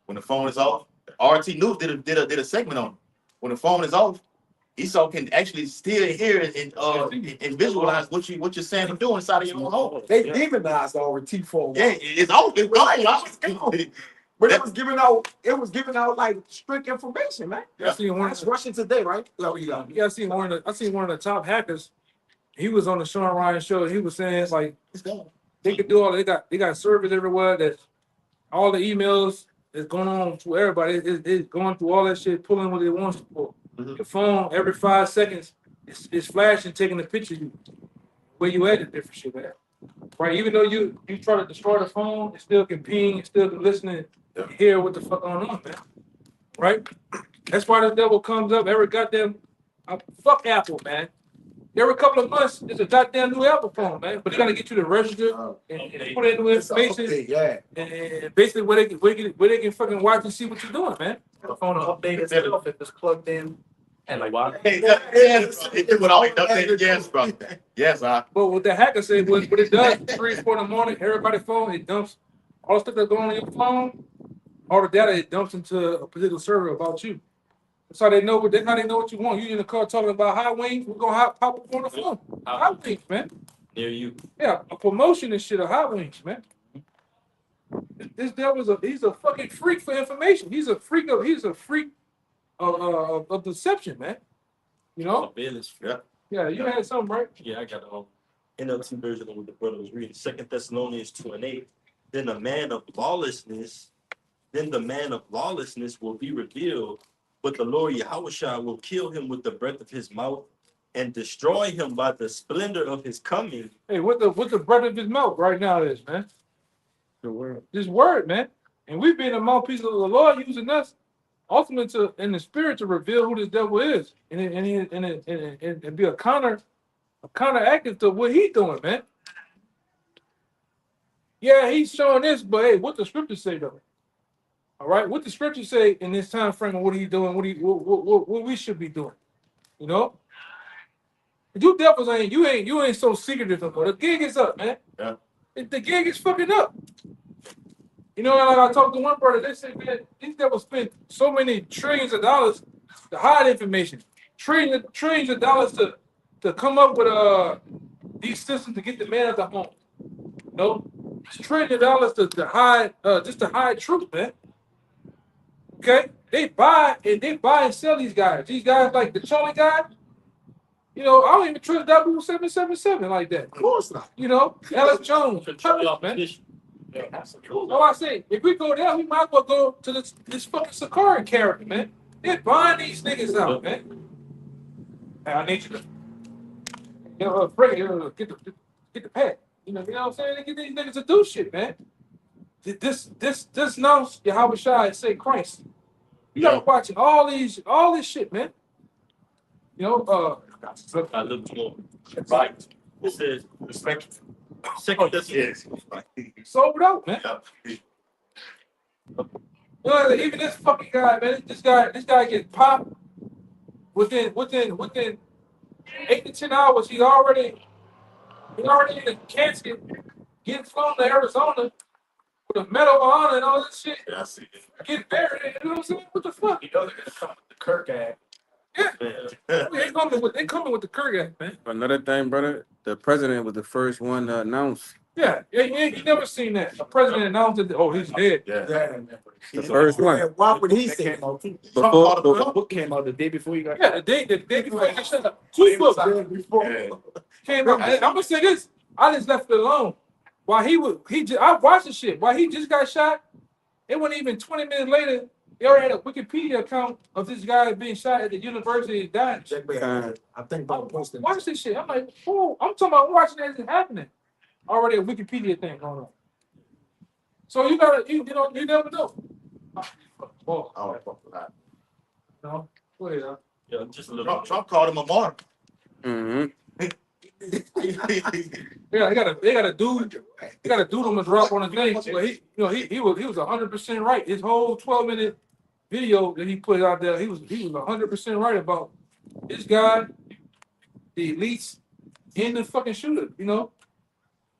When the phone is off, RT News did a segment on it. When the phone is off, ESO can actually still hear and visualize what you're saying and doing inside of your own home. They demonized RT for a while. Yeah, it's off. It's gone. But it was giving out like strict information, man. I seen one. That's Russian Today, right? I seen one of the top hackers. He was on the Sean Ryan show. He was saying like they could do all. They got servers everywhere. That all the emails is going on to everybody. It's going through all that shit, pulling what it wants for. The phone every 5 seconds it's flashing, taking a picture of you where you at and different shit, man. Right? Even though you try to destroy the phone, it still can ping, it still can listen and hear what the fuck going on, man. Right? That's why the devil comes up every goddamn fuck Apple, man. Every couple of months, there's a goddamn new Apple phone, man. But they gotta get you to register and put in new information. Yeah. And basically where they can fucking watch and see what you're doing, man. The phone will update itself if it's plugged in. And like, why? Yes, bro. Yes, But what the hacker said, what it does, 3 or 4 in the morning, everybody's phone, it dumps all the stuff that's going on your phone, all the data it dumps into a particular server about you. That's how they know what you want. You in the car talking about high wings, we're gonna pop up on the phone. High wings, man. Near you. Yeah, a promotion and shit of high wings, man. This devil he's a fucking freak for information. He's a freak of deception, man. You know? Yeah, you had something, right? Yeah, I got NLT version of what the brother was reading. 2 Thessalonians 2:8. Then the man of lawlessness will be revealed, but the Lord Yahushua will kill him with the breath of his mouth and destroy him by the splendor of his coming. Hey, what the breath of his mouth right now is, man? The word. This word, man. And we've been a mouthpiece of the Lord using us ultimately in the spirit to reveal who this devil is and be a counteractive to what he's doing, man. Yeah, he's showing this, but hey, what the scriptures say though? All right, what the scriptures say in this time frame of what he's doing, what we should be doing, you know? You devils ain't you ain't so secretive no more. The gig is up, man. Yeah. The gig is fucking up. You know, like I talked to one brother, they said, man, these devils spend so many trillions of dollars to hide information. Trillions of dollars to come up with these systems to get the man out the home. You know? It's trillions of dollars to hide just to hide truth, man. Okay? They buy and sell these guys. These guys like the Charlie guy. You know, I don't even trust W 777 like that. Of course not. You know, Alex Jones, Control your man. opposition. So I say, if we go there, we might as well go to this fucking Sakari character, man. They're buying these niggas out, man. Hey, I need you to get the pad. You know what I'm saying? They get these niggas to do shit, man. This knows Yahweh Shai say Christ. You gotta watch all this shit, man. You know, I look more. Right. It says, Respect. second Thessalonians. Yes. sold out, man. Yeah. You know, even this fucking guy, man. This guy gets popped within 8 to 10 hours. He's already in the casket, getting flown to Arizona with a medal of honor and all this shit. Yeah, I see it. Getting buried. You know what I'm saying? What the fuck? You know they're gonna come with the Kirk Act. Yeah, Man, they coming with the Kirk Act, man. Another thing, brother, the president was the first one to announce. Yeah, you never seen that. A president announced it. Oh, he's dead. Yeah. The first one. And why would he That say came out too. Before, The book came out the day before you got. Yeah, the day before he got shut up. 2 books Yeah. came out. I'm gonna say this. I just left it alone. While I watched the shit. While he just got shot, it wasn't even 20 minutes later. They already had a Wikipedia account of this guy being shot at the university of dying. I think about posting. Watch this shit. I'm like, oh, I'm talking about watching that shit happening. Already a Wikipedia thing going on. So you never know. Oh, Oh, fuck that. no. Go ahead, huh? yeah, just a little. Trump called him a martyr. mm-hmm. Yeah, they got a dude. They got a dude on the drop on his name. But he was 100% right. His whole 12-minute video that he put out there, he was 100% right about this guy, the elites, and the fucking shooter. You know,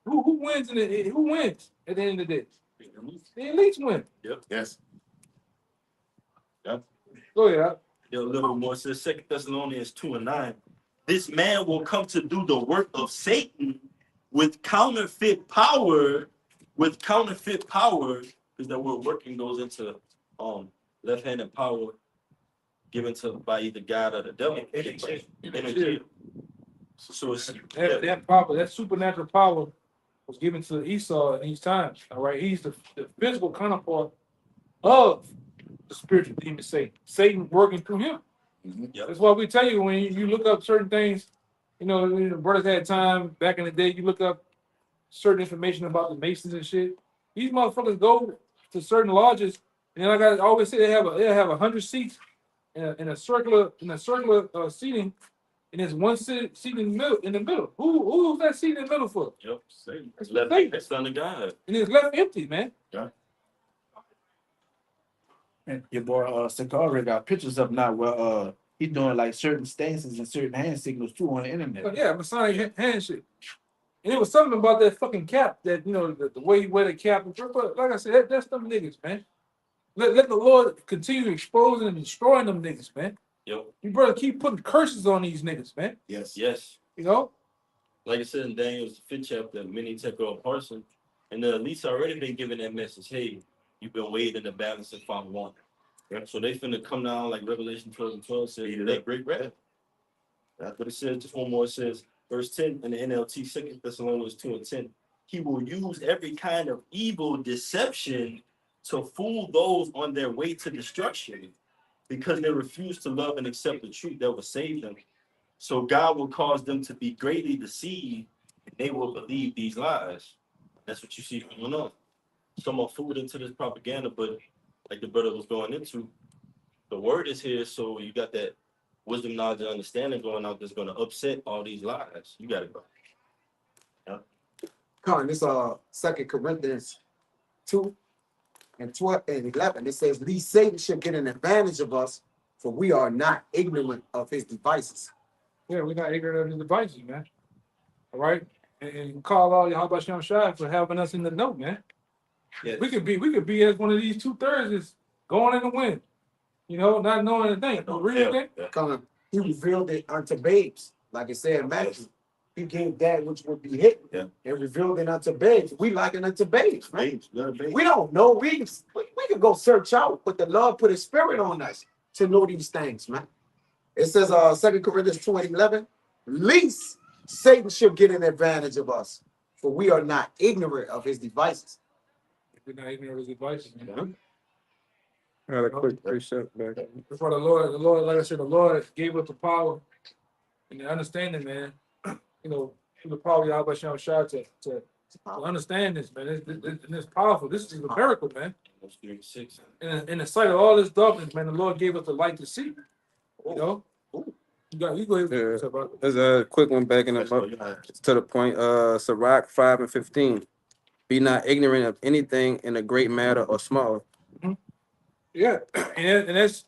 who wins who wins at the end of the day? The elites win. Yes. Go ahead. Huh? A little more. It says 2 Thessalonians 2:9. This man will come to do the work of Satan with counterfeit power. With counterfeit power, because that word working goes into left-handed power given to by either God or the devil. Energy. So it's That power, that supernatural power, was given to Esau in these times. All right, he's the physical counterpart of the spiritual demon Satan. Satan working through him. Yep. That's why we tell you when you look up certain things. You know, the brothers had time back in the day. You look up certain information about the Masons and shit. These motherfuckers go to certain lodges, and like I always say, they have 100 seats in a circular seating, and there's one seat in the middle. Who's that seat in the middle for? Yep. Satan. That's Left Satan. son of God. And it's left empty, man. And your boy Sakari got pictures up now where he's doing like certain stances and certain hand signals too on the internet. But yeah, Masonic handshake. And it was something about that fucking cap that, you know, the way he wear the cap. But like I said, that's them niggas, man. Let the Lord continue exposing and destroying them niggas, man. Yep. You brother keep putting curses on these niggas, man. Yes. Yes. You know? Like I said in Daniel's 5th chapter, many take on person, and the elites already been given that message. Hey, you've been weighed in the balance and found one. Right? So they finna come down like Revelation 12:12 says, that great wrath. That's what it says. Just one more. It says, verse 10 in the NLT, 2 Thessalonians 2:10. He will use every kind of evil deception to fool those on their way to destruction because they refuse to love and accept the truth that will save them. So God will cause them to be greatly deceived and they will believe these lies. That's what you see going on. Some are fooled into this propaganda, but like the brother was going into, the word is here, so you got that wisdom, knowledge, and understanding going out that's going to upset all these lies. You got to go. Colin, this 2 Corinthians 2 and 12 and 11. It says, "Lest Satan should get an advantage of us, for we are not ignorant of his devices." Yeah, we're not ignorant of his devices, man. All right, and call all y'all about Shem Shai for having us in the know, man. Yes. We could be as one of these 2/3 going in the wind. You know, not knowing a thing. The real thing. Coming, he revealed it unto babes. Like it said in Matthew. He gave that which would be hidden. Yeah. And revealed it unto babes. We liken unto babes, man. Babes, little babes. We don't know. We can go search out, but the Lord put his spirit on us to know these things, man. It says 2 Corinthians 2:11, least Satan should get an advantage of us, for we are not ignorant of his devices. We're not ignorant of his devices, man. I got a quick precept back. That's why the Lord, like I said, the Lord gave us the power and the understanding, man. You know, through the power of Yahweh Shem Shai to understand this, man. It's powerful. This is a miracle, man. Verse 36. In the sight of all this darkness, man, the Lord gave us the light to see. You know? You go ahead. Yeah. Bro. There's a quick one back in the book to the point. Sirach 5:15. Be not ignorant of anything in a great matter or small. Yeah, and that's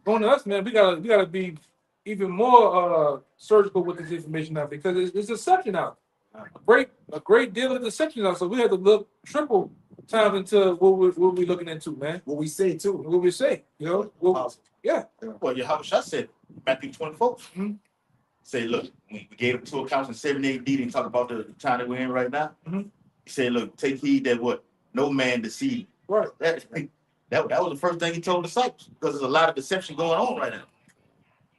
on us, man. We gotta be even more surgical with this information now because it's deception out. A great deal of deception out. So we have to look triple times into what we're looking into, man. What we say too. What we say, you know? Yeah. Well, Yahweh said, Matthew 24. Mm-hmm. Say, look, we gave him 2 accounts in 70 AD and talk about the time that we're in right now. Mm-hmm. He said, look, take heed that what? No man deceive. Right. That was the first thing he told the disciples because there's a lot of deception going on right now.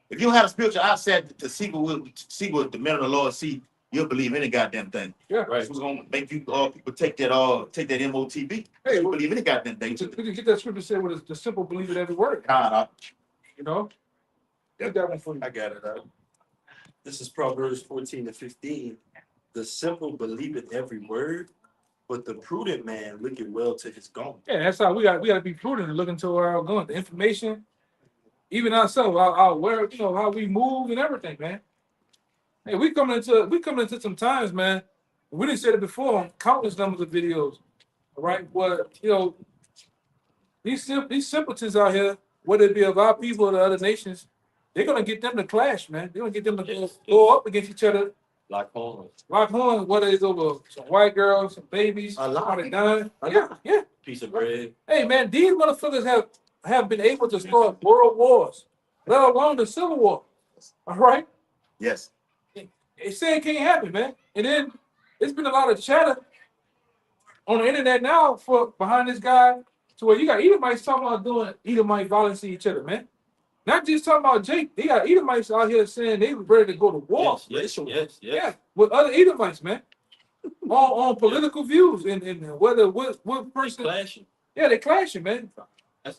If you don't have a spiritual eyesight to see what the men of the Lord see, you'll believe any goddamn thing. Yeah. Right. It's gonna make you people take that MOTB. Hey, You believe any goddamn thing. We can get that scripture said with the simple believe in every word. You know? Get that one for you. I got it. This is Proverbs 14:15. The simple believeth every word, but the prudent man looketh well to his going. Yeah, that's how we gotta be prudent and look into where we're going. The information, even ourselves, our where, you know, how we move and everything, man. Hey, we coming into some times, man. We didn't say it before on countless numbers of videos. All right, what you know, these simpletons out here, whether it be of our people or the other nations, they're gonna get them to clash, man. They're gonna get them to go up against each other. Like horns. Lock horns, whether it's over some white girls, some babies, somebody dying. Yeah. Piece of bread. Hey, man, these motherfuckers have been able to start world wars, let alone the Civil War. All right? Yes. They say it can't happen, man. And then it's been a lot of chatter on the internet now for behind this guy to where you got Edomites talking about doing Edomite violence to each other, man. Not just talking about Jake. They got Edomites out here saying they were ready to go to war. Yes. Yeah, with other Edomites, man. on political views and whether what person Clashing. Yeah, they clashing, man.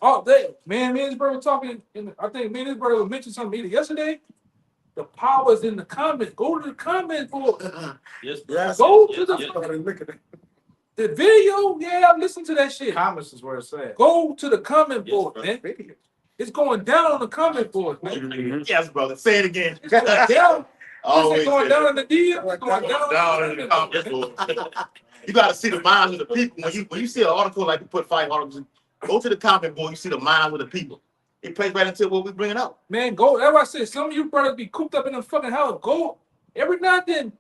Oh, me and his brother talking, and I think me and his brother mentioned something either yesterday. The power's in the comments. Go to the comment board. Yes. Go to the video. Yeah, listen to that shit. Comments is where it's at. Go to the comment Yes, board, bro. man. It's going down on the comment board, man. Yes, brother. Say it again. It's going down. Always It's going say down it. in the DM. It's going Down in the comments. You gotta see the minds of the people. When you see an article like we put 5 articles, go to the comment board. You see the minds of the people. It plays right into what we're bringing up. Man, go. That's why I said some of you brothers be cooped up in the fucking house. Go every now and then.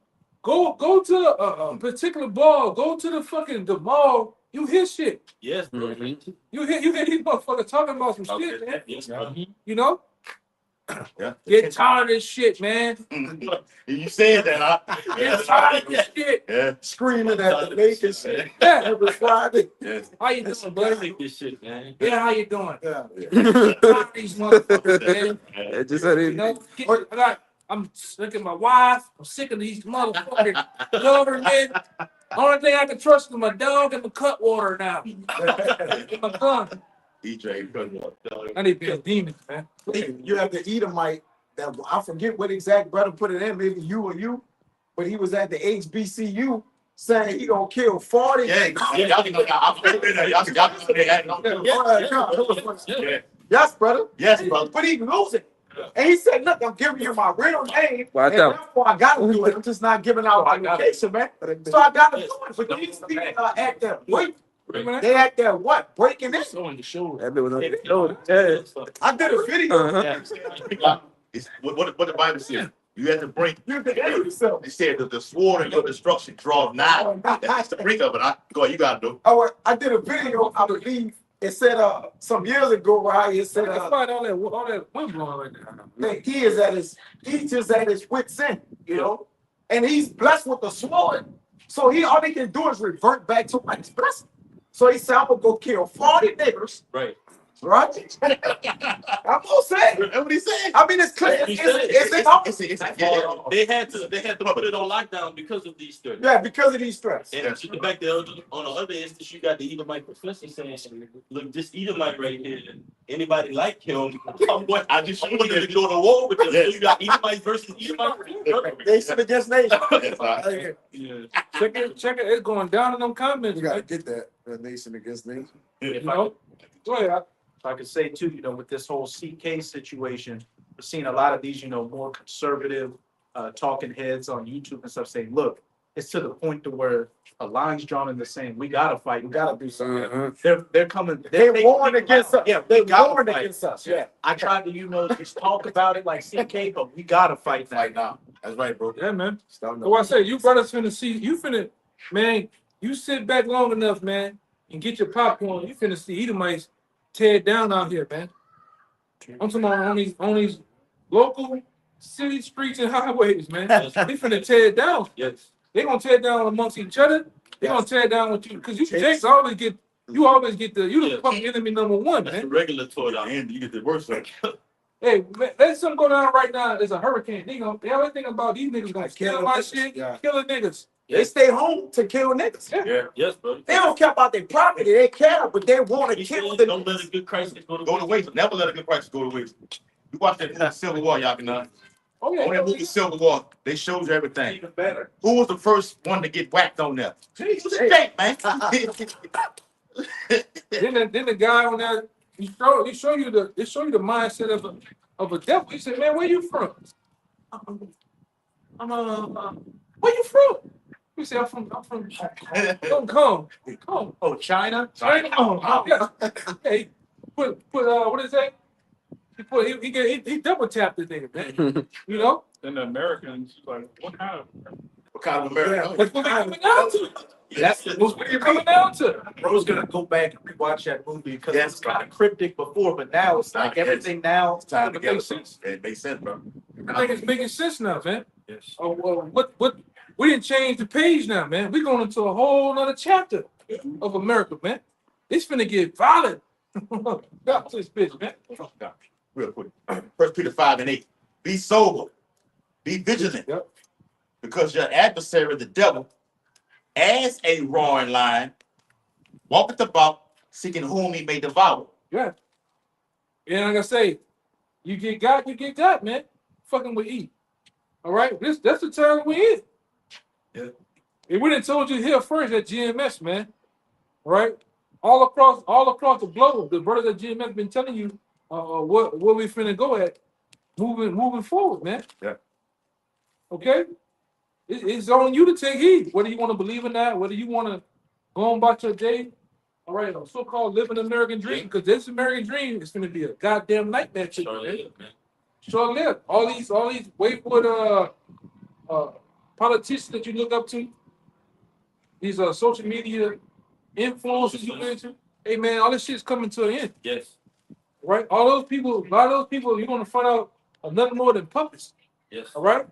Go to a particular bar. Go to the mall. You hear shit. Yes, bro. You hear these motherfuckers talking about some shit, man. Yes, bro. You know? Yeah. Get tired of this shit, man. You said that, huh? Get tired of this shit. Yeah. Screaming at the naked shit. Yeah. Every Friday. Yes. How you Let's doing, buddy? make this shit, man. Yeah, how you doing? Yeah. Tired of these motherfuckers, man. It just said You it. know, I'm sick of my wife. I'm sick of these motherfucking government. Only thing I can trust is my dog and the cut water now. And my gun. I need to be a demon, man. You have the Edomite that I forget what exact brother put it in, maybe you or you, but he was at the HBCU saying he gonna kill 40. Yeah, y'all can go. Yeah. Yes, brother. Yes, brother. But he losing. And he said, look, I'm giving you my real name. Watch and out. therefore I gotta do it. I'm just not giving out my location, man. So I gotta do it. But these people act that what? They act that what? Breaking this. That bit was on. Oh, yeah. I did a video. Uh-huh. It's what the Bible says. You have to bring. You can handle yourself. It said that the sword of your destruction draws nigh. That's the brink of it. Go ahead, you gotta do. I did a video, I believe, it said some years ago, right? It said Despite all that wind blowing right now. that he's just at his wit's end, you know, and he's blessed with the sword. So all he can do is revert back to what he's blessed. So he said, I'm gonna go kill 40 niggers. Right. Right? I'm gonna say. That's what he said. I mean, it's clear. They had to put it on lockdown because of these threats. Yeah, because of these threats. And back there on the other instance, you got the Edomite professor saying, "Look, this Edomite right here. Anybody like him? What? I just want you to go to war with them. So you got Edomite versus Edomite. Nation against nation. Yeah. Check it. It's going down in them comments. You gotta get that nation against nation. If You I know? Go ahead. If I could say too, with this whole CK situation, we're seeing a lot of these, more conservative talking heads on YouTube and stuff saying, look, it's to the point to where a line's drawn in the sand. We gotta fight. We gotta do something. Mhm. They're coming. They warned against us. Yeah, They gotta warned fight. against us. Yeah. I tried to, just talk about it like CK, but we gotta fight now. Right now. That's right, bro. Yeah, man. Stop So I say, you brothers finna see, man, you sit back long enough, man, and get your popcorn. You finna see Edomites tear it down out here, man. I'm talking about on these local city streets and highways, man. They finna tear it down. Yes. They gonna tear it down amongst each other. They gonna tear it down with you, because you Jakes always get the fucking enemy number one, That's the man. regular toy. And you get the worst of it. Hey, man, let something go down right now. There's a hurricane. They only thing about these niggas gonna kill my shit, killing niggas. They stay home to kill niggas. Yeah. Yes, bro. They don't care about their property. They care, but they want to He kill said, the don't let a good crisis go Go to waste. Never let a good price go to waste. You watch that Civil War, y'all can know. Oh On that movie Civil War, they showed you everything. Even better. Who was the first one to get whacked on there? It was Jake, man. Then the guy on there, they show you the mindset of a devil. He said, "Man, where you from?" Where you from? He said, I'm from Come. Oh, China? China. Oh, yeah. Hey, put what is that? He double tapped the nigga, man. You know? And the Americans, like, what kind of? What kind of American? That's what we're coming down to. That's what you're coming down to. Bro's gonna go back and rewatch that movie because Yes, it's kind of cryptic before, but now it's like everything now. It's time to It get makes sense. it makes sense, bro. I think it's making sense now, man. Yes. What we didn't change the page now, man. We're going into a whole nother chapter of America, man. It's finna get violent. Got this bitch, man. Real quick. 1 Peter 5:8. Be sober, be vigilant, Yep. because your adversary, the devil, as a roaring lion, walketh about, seeking whom he may devour. Yeah. And like I say, you get got, man. Fucking with E. All right? That's the time we in. Yeah. If we didn't told you here first at GMS, man. All right? All across the globe, the brothers at GMS been telling you what we finna go at moving forward, man. Yeah. Okay? It's on you to take heed, whether you want to believe in that, whether you want to go on about your day. All right, a so-called living American dream, because this American dream is going to be a goddamn nightmare to you, man. Short-lived. All these wayward politicians that you look up to, these social media influencers you into. Hey man, all this shit's coming to an end. Yes. Right? A lot of those people, you're gonna find out are nothing more than puppets. Yes. All right?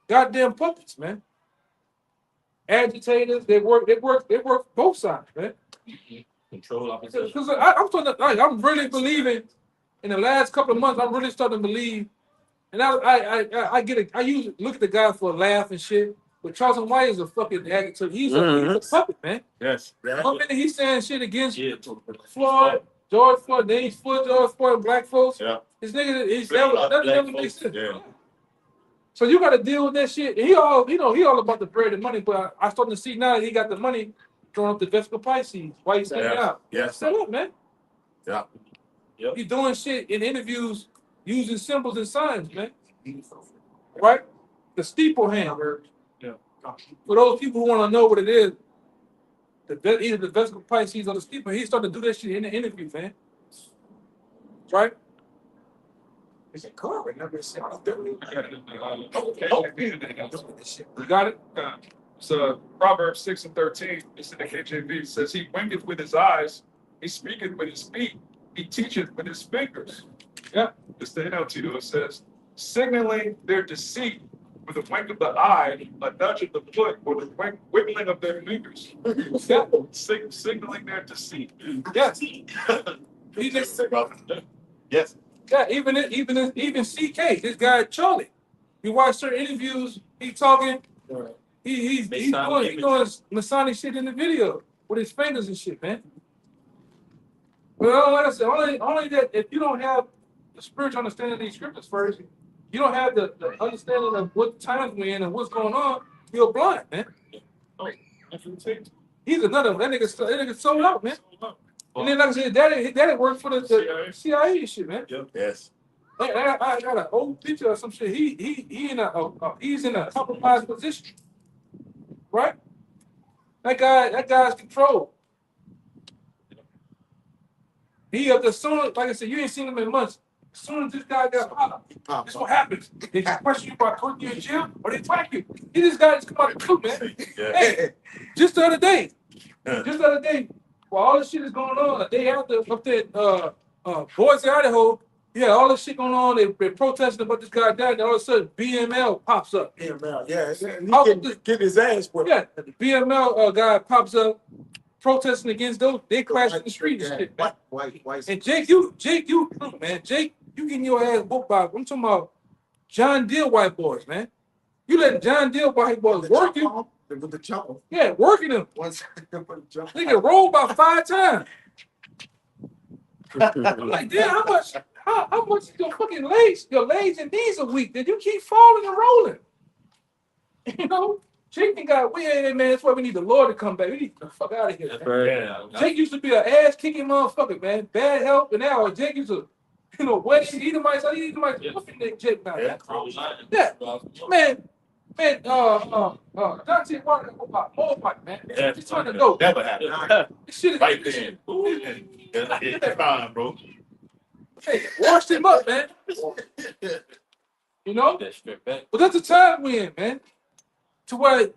Goddamn puppets, man. Agitators, they work both sides, man. Control opposition. Because I'm really believing in the last couple of months, I'm really starting to believe, and I usually look at the guy for a laugh and shit, but Charles White is a fucking agitator. He's a puppet, man. Yes. One minute he's saying shit against Yeah. George Floyd, then he's for George Floyd and black folks. Yeah. His nigga, Black that never folks, makes sense. yeah. So you got to deal with that shit. And he all about the bread and money. But I starting to see now that he got the money throwing up the Vespa Pisces. Why you standing out? Yes. Set up, man. Yeah. Yep. He doing shit in interviews using symbols and signs, man. Right? The steeple hand. Yeah. For those people who want to know what it is, either the Vespa Pisces or the steeple, he's starting to do that shit in the interview, man. Right? It's a car, remember? It's You got it? So Proverbs 6:13, it's in the KJV, it says, he winketh with his eyes, he speaketh with his feet, he teacheth with his fingers. Yeah, it's the NLT, it says, signaling their deceit with a wink of the eye, a nudge of the foot, or the wiggling of their fingers. Yeah, signaling their deceit. Yes. He just, Yes. Yeah, even CK, this guy Charlie. You watch certain interviews, he talking, he's doing Masonic shit in the video with his fingers and shit, man. Well, like I said, only that if you don't have the spiritual understanding of these scriptures first, you don't have the understanding of what times we're in and what's going on, you're blind, man. He's another one. That nigga sold out, man. And then like I said, daddy worked for the CIA and shit, man. Yes. I got an old picture of some shit. He's in a compromised position, right? That guy's controlled. He up there soon, like I said, you ain't seen him in months. As soon as this guy got popped, this what happens. They just question you about putting you in jail or they whack you. He just got to come out the coop, man. Hey, just the other day, while all this shit is going on, a day after up there, Boise, Idaho, yeah, all this shit going on. They're protesting about this guy dying. And all of a sudden, BML pops up. BML, yeah. He get his ass whipped. Yeah, the BML guy pops up, protesting against those. They crash in the street and shit, man. White. And Jake, you, man, Jake, you getting your ass whooped by. I'm talking about John Deere white boys, man. You letting John Deere white boys work you. With the chopper. Yeah, working them. Once Nigga rolled about 5 times. I'm like, damn, how much is your fucking legs and knees are weak that you keep falling and rolling? You know? Jake ain't got man, that's why we need the Lord to come back. We need to get the fuck out of here. Right. Jake used to be an ass kicking motherfucker, man. Bad health, and now Jake used to, wet Edomites. I need Edomites whooping that Jake now. Yeah, man. Dante Walker about more fight, man. He's trying to go. Never happened. This shit is Right there. It's fine, bro. Hey, washed him up, man. You know? But that's the time we're in, man. To where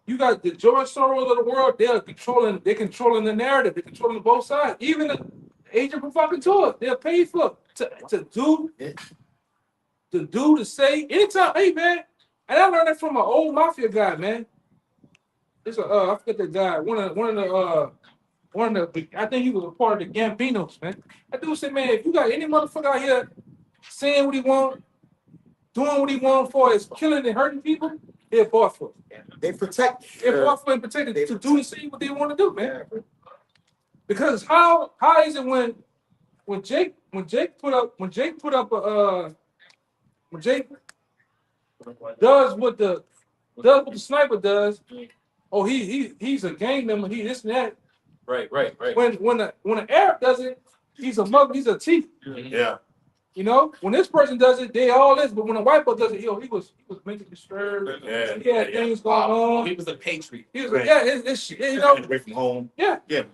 you got the George Soros of the world, they're controlling the narrative, they're controlling both sides. Even the agent provocateur, they're paid for to say anytime, hey man. And I learned that from an old mafia guy, man. It's I forget the guy, I think he was a part of the Gambinos, man. That dude said, man, if you got any motherfucker out here saying what he want, doing what he want for is killing and hurting people, they're bought for it. They protect. They're bought for and protected to do and see what they want to do, man. Because how is it when Jake does what the sniper does, oh he's a gang member, he this and that. Right. When an Arab does it, he's a mother, he's a thief. Yeah. You know, when this person does it, they all this. But when a white boy does it, he was mentally disturbed. Yeah. He had things going on. He was a patriot. He was like, yeah, it's shit, you know. Away from home. Yeah. Yeah.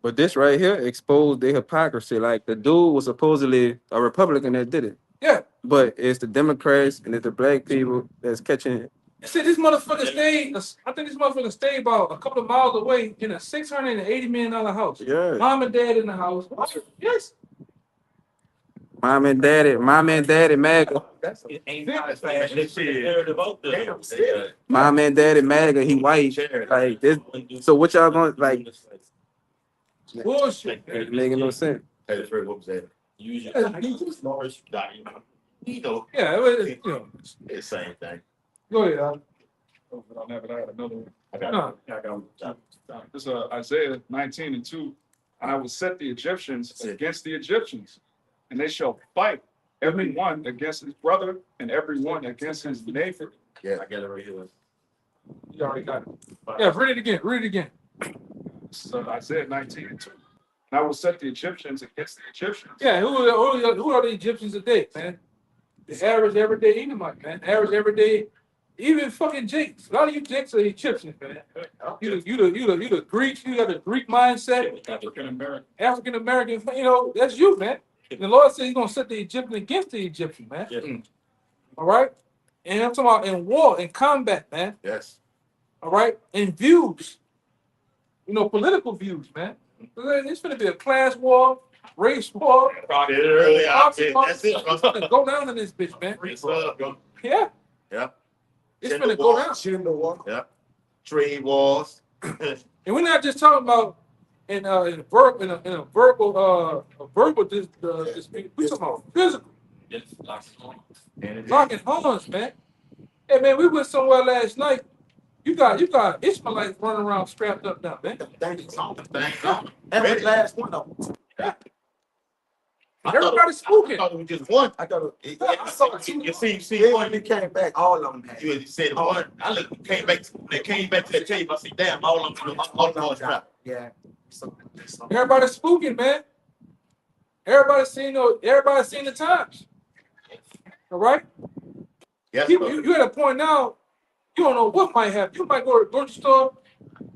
But this right here exposed the hypocrisy. Like the dude was supposedly a Republican that did it. Yeah. But it's the Democrats and it's the black people that's catching it. See, this motherfucker stayed. I think this motherfucker stayed about a couple of miles away in a $680 million house. Yeah. Mom and dad in the house. Yes. Mom and daddy, MAGA. Mom and daddy, MAGA, he white. Like this. So what y'all going like? Bullshit. Ain't making no sense. Hey, Fred, what was that? Usually, Yeah, You know, it's it's the same thing. go ahead. I had another one. No. This is Isaiah 19:2. I will set the Egyptians against the Egyptians, and they shall fight every one against his brother and every one against his neighbor. Yeah. I got it right here. You already got it. Yeah, read it again. So Isaiah 19:2. And I will set the Egyptians against the Egyptians. Yeah, who are the Egyptians today, man? The average everyday Edomite, man. Average everyday, even fucking Jakes. A lot of you Jakes are Egyptians, man. You the Greeks. You got the Greek mindset. African American. African American. You know, that's you, man. The Lord said he's gonna set the Egyptian against the Egyptian, man. Yeah. All right? And I'm talking about in war, in combat, man. Yes. All right? In views. You know, political views, man. It's gonna be a class war, race war. Early out there. That's it. It's gonna go down in this bitch, man. Yeah. Yeah. It's Gender gonna go down. wars. Gender war. Yeah. Trade wars. And we're not just talking about in a verbal dispute. We're talking about physical. Yes. Locking horns, man. Hey man, we went somewhere last night. You got Ishmaelites running around strapped up now, man. Things on. Thank God. Every last one of them. Everybody's spooking. I thought it was just one. I got I saw two. You see then one. when they came back, all of them had. You said one. I looked, came back. They came back to the table. I see, damn, all of them was trapped. Yeah. Everybody's spooking, man. Everybody's seen the times. All right? Yes, You at a point now, you don't know what might happen. You might go to the grocery store,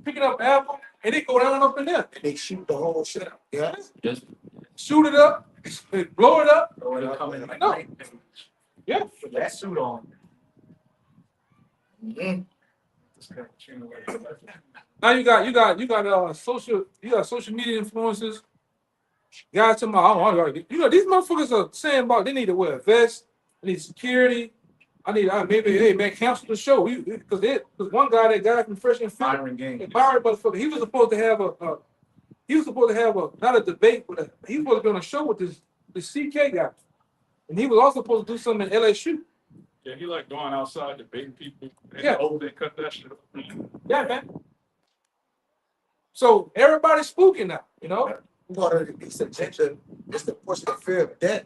picking up an apple, and they go down up in there. They shoot the whole shit up. Yeah. Yes. Shoot it up, blow it up. Come in like No. Yeah. with that suit on. Now you got social media influencers. Guys talking about, these motherfuckers are saying about they need to wear a vest, they need security. Maybe hey man, cancel the show. Because one guy, that guy from Fresh and Fit, Byron game. Byron motherfucker, he was supposed to have not a debate, but he was supposed to be on a show with this CK guy. And he was also supposed to do something in LSU. Yeah, he like going outside debating people. Yeah. They cut that shit up. Yeah, man. So everybody's spooking now, you know? Part of the agenda is to push the fear of death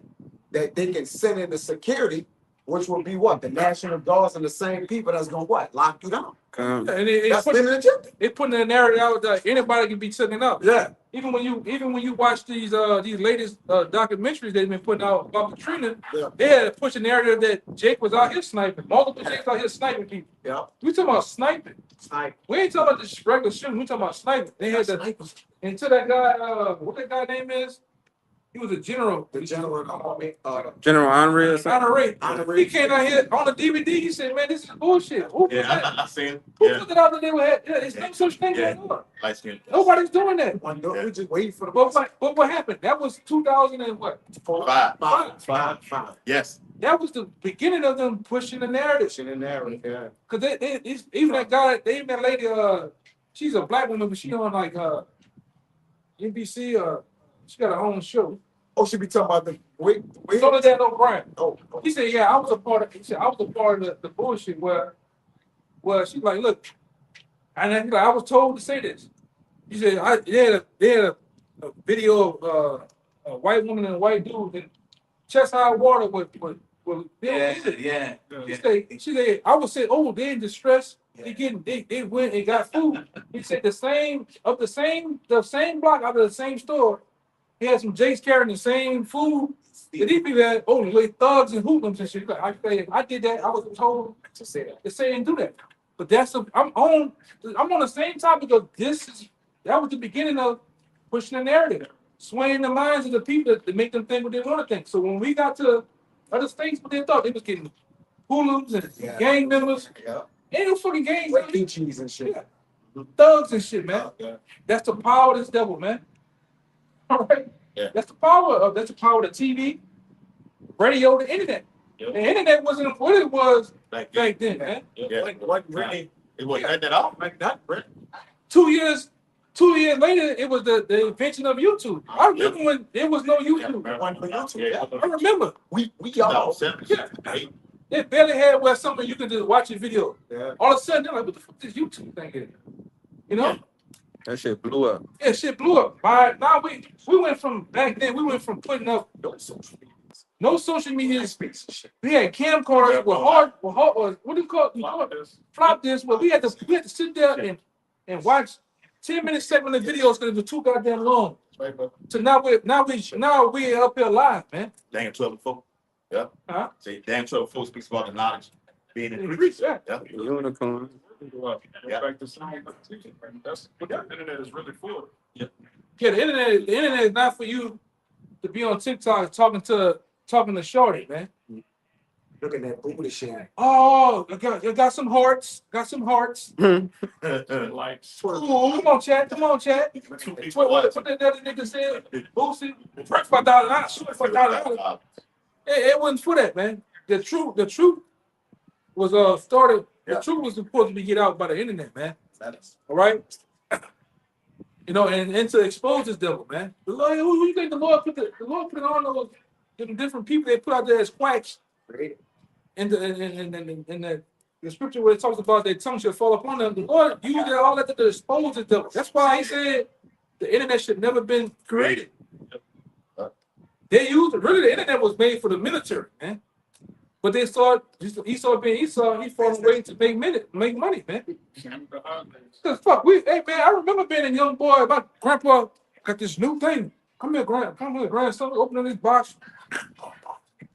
that they can send into security, which will be what? The National Guards and the same people that's gonna what? Lock you down. And That's been an agenda. they putting the narrative out that anybody can be taken out. Yeah. Even when you watch these latest documentaries they've been putting out about Katrina, Yeah. they had to push the narrative that Jake was out here sniping. Multiple Jakes out here sniping people. Yeah. We talking about sniping. Snipe. We ain't talking about just regular shooting. We talking about sniping. They had the until that guy, what that guy name is? He was a general. The general, General Henry or something? Honorary. He came out here on the DVD. He said, "Man, this is bullshit. Who put Yeah, that? I seen. Who Yeah, put it out that they were? It's no such thing Yeah. going on. light skin. Nobody's doing that." we just waiting for the But what happened? That was 2000 and what? Five. Yes. That was the beginning of them pushing the narrative. in there. Yeah. Cause even that guy, even that lady, she's a black woman, but she on like NBC. She got her own show. Oh, she be talking about the wait. Soledad O'Brien. Oh, He said, "Yeah, I was a part of." He said, "I was a part of the bullshit where she's like, look," and then he's like, "I was told to say this." He said, they had a video of a white woman and a white dude in chest high water with Yeah. She said, I would say, oh, they're in distress. They went and got food. He said the same block out of the same store. He had some Jakes carrying the same food. And these people had like thugs and hoodlums and shit. Like, I did that. I was told to say that. They say and do that. But I'm on the same topic of that was the beginning of pushing the narrative, swaying the minds of the people to make them think what they want to think. So when we got to other states, what they thought they was getting hoodlums and gang members. yeah. Ain't no fucking gangs. Like peaches and shit. Yeah. Thugs and shit, man. That's the power of this devil, man. All right. Yeah. That's the power of the TV, radio, the internet. Yep. The internet wasn't what it was Back back then, man. Yeah. What really? It wasn't that at all. Like that, Brent. 2 years later, it was the invention of YouTube. I remember when there was no YouTube. I remember. We all. They barely had where something you could just watch a video. Yeah. All of a sudden, they're like, what the fuck is this YouTube thing is? You know? That shit blew up. Yeah, shit blew up. Now we went from back then, we went from putting up no social media. We had camcorders with hard, what do you call it? Flop this. Well, we had to sit there and watch 10-minute segment of videos because it was too goddamn long. So now we're up here live, man. Daniel 12 and 4. Yeah. Huh? See, Daniel 12 and 4 speaks about the knowledge being Increase, increased. yeah. Yeah. Unicorn. Yeah. Back to science. That's what the internet is really for. Yeah, the internet is not for you to be on TikTok talking to Shorty, man. Look at that booty shit. Oh, you got some hearts. Got some hearts. Likes. Oh, come on, chat. Come on, chat. What that other nigga said? Boosie. First for $1,000. Shoot for $1,000. It wasn't for that, man. The truth was started. The truth was supposed to be get out by the internet, man. All right. You know, and to expose this devil, man. The Lord, who you think the Lord put it on those different people they put out there as quacks? In the scripture where it talks about their tongue shall fall upon them, the Lord used all that to expose the devil. That's why he said the internet should never been created. They used it. Really, the internet was made for the military, man. But they saw Esau being Esau, he found a way to make money, man. Cause fuck, hey man, I remember being a young boy. My grandpa got this new thing. Come here, grandson. Opening this box,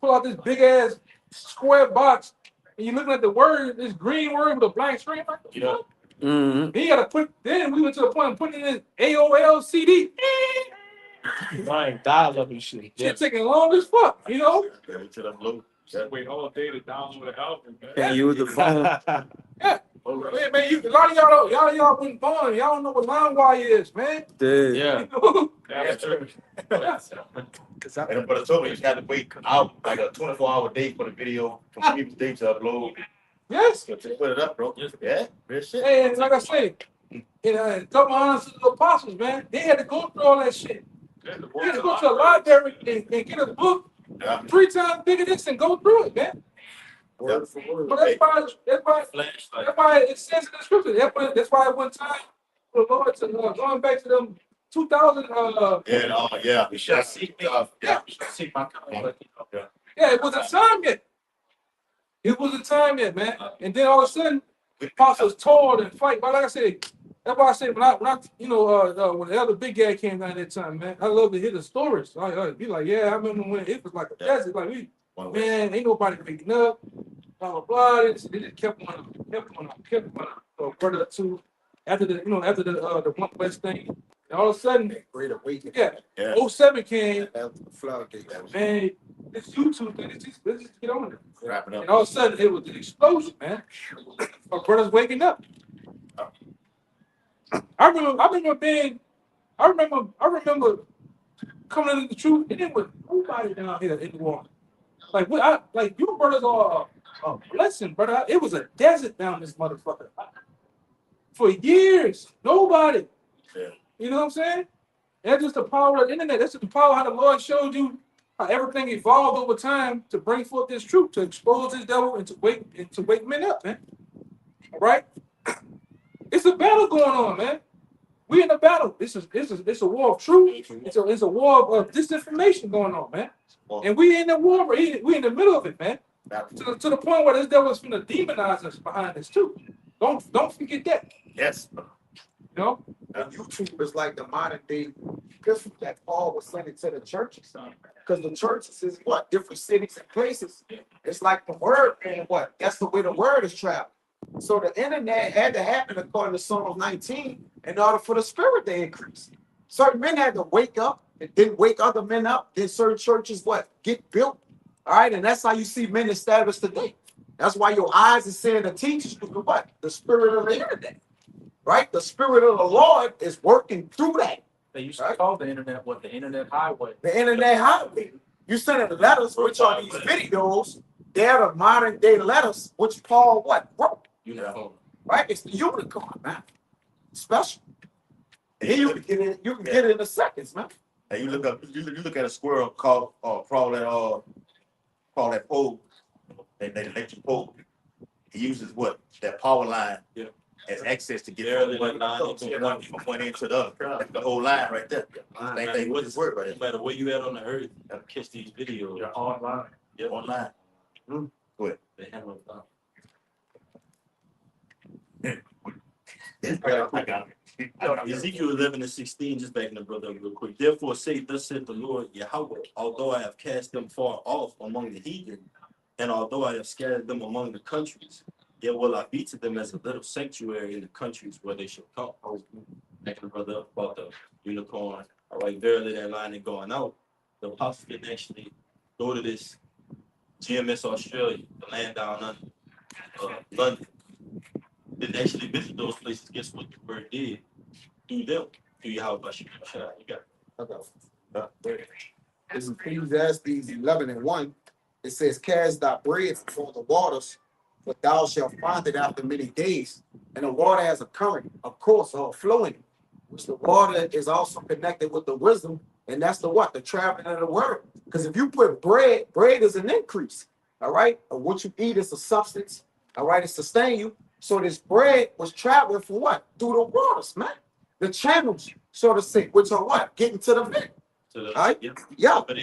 pull out this big ass square box, and you're looking at the word, this green word with a black screen. Like, Yeah. Mm-hmm. then you gotta put. Then we went to the point of putting in AOL CD. Right, dial up and shit. Shit taking long as fuck, you know. Wait all day to download an album, man. Can't use the phone. Yeah. Man, a lot of y'all wasn't born. Y'all don't know what LimeWire is, man. Dude. Yeah. That's true. But I told me you had to wait out like a 24-hour day for the video from people's day to upload. Yes. Just put it up, bro. Yeah, real shit. Hey, and like I say, double honors to the apostles, man. They had to go through all that shit. They had to go to a library and get a book 3 times bigger than this and go through it, man. Word for word. But that's why it says in the scripture. That's why at one time the Lord going back to them 2000 Yeah. You shall seek me. Yeah. You shall seek my covenant. yeah, it wasn't time yet. It wasn't time yet, man. And then all of a sudden, the apostles toiled and fight. But like I said, that's why I say when I when the other big guy came down that time, man, I love to hear the stories. I be like, yeah, I remember when it was like a desert, like man, ain't nobody picking up, blah blah blah. They just kept on. Brother or two after the one West thing, and all of a sudden, Great awakening. Yeah. 07 came, After the floodgates. man. This YouTube thing, let's just get on it. Wrap it And up. all of a sudden, it was an explosion, man. My brother's waking up. I remember coming into the truth, and it was nobody down here anymore. Like you brothers are a blessing, brother. It was a desert down this motherfucker. For years, nobody. Yeah. You know what I'm saying? That's just the power of the internet. That's just the power of how the Lord showed you how everything evolved over time to bring forth this truth, to expose this devil and to wake men up, man. All right? It's a battle going on, man. We in a battle. It's a war of truth. It's a war of disinformation going on, man. And we in the war. We in the middle of it, man. To the point where this devil is going to demonize us behind this too. Don't forget that. Yes. You know. And YouTube is like the modern day epistle that Paul was sending to the churches. Because the churches is what? Different cities and places. It's like the word, and what? That's the way the word is traveling. So the internet had to happen according to Psalm 19 in order for the spirit to increase. Certain men had to wake up and then wake other men up. Then certain churches what? Get built. All right, and that's how you see men established today. That's why your eyes are seeing the teachers through the what? The spirit of the internet. Right? The spirit of the Lord is working through that. They used to call the internet what? The internet highway. The internet highway. You sending letters, which are these videos. They're the modern day letters, which Paul what? Wrote. Uniform. Right? It's the unicorn, man. Special. And then you can get it in a seconds, man. And you look at a squirrel crawl that pole. They let you pole. He uses what? That power line. Yeah. As access to get Barely from one end to the other. That's the whole line right there. Same thing with this word right No there. matter where you at on the earth, you gotta catch these videos. You're online. Yeah, Online. Go ahead. they handle it. I got it. Ezekiel 11:16, just backing the brother up real quick. Therefore say, thus said the Lord Yahweh, although I have cast them far off among the heathen, and although I have scattered them among the countries, yet will I be to them as a little sanctuary in the countries where they shall come. Backing the brother up about the unicorn. All right, verily that line is going out. the apostles didn't actually go to this GMS Australia, the land down under London. Didn't actually visit those places. Guess what the word did? Through them. Through Yahweh Bashir. You got it. It's Ecclesiastes 11:1. It says, "Cast thy bread before the waters, but thou shalt find it after many days." And the water has a current, a course, or a flowing, which the water is also connected with the wisdom, and that's the what? The traveling of the word. Because if you put bread, bread is an increase. All right, or what you eat is a substance. All right, it sustain you. So this bread was traveling for what? Through the waters, man. The channels, so to say, which are what? Getting to the vent. Right? Yeah. But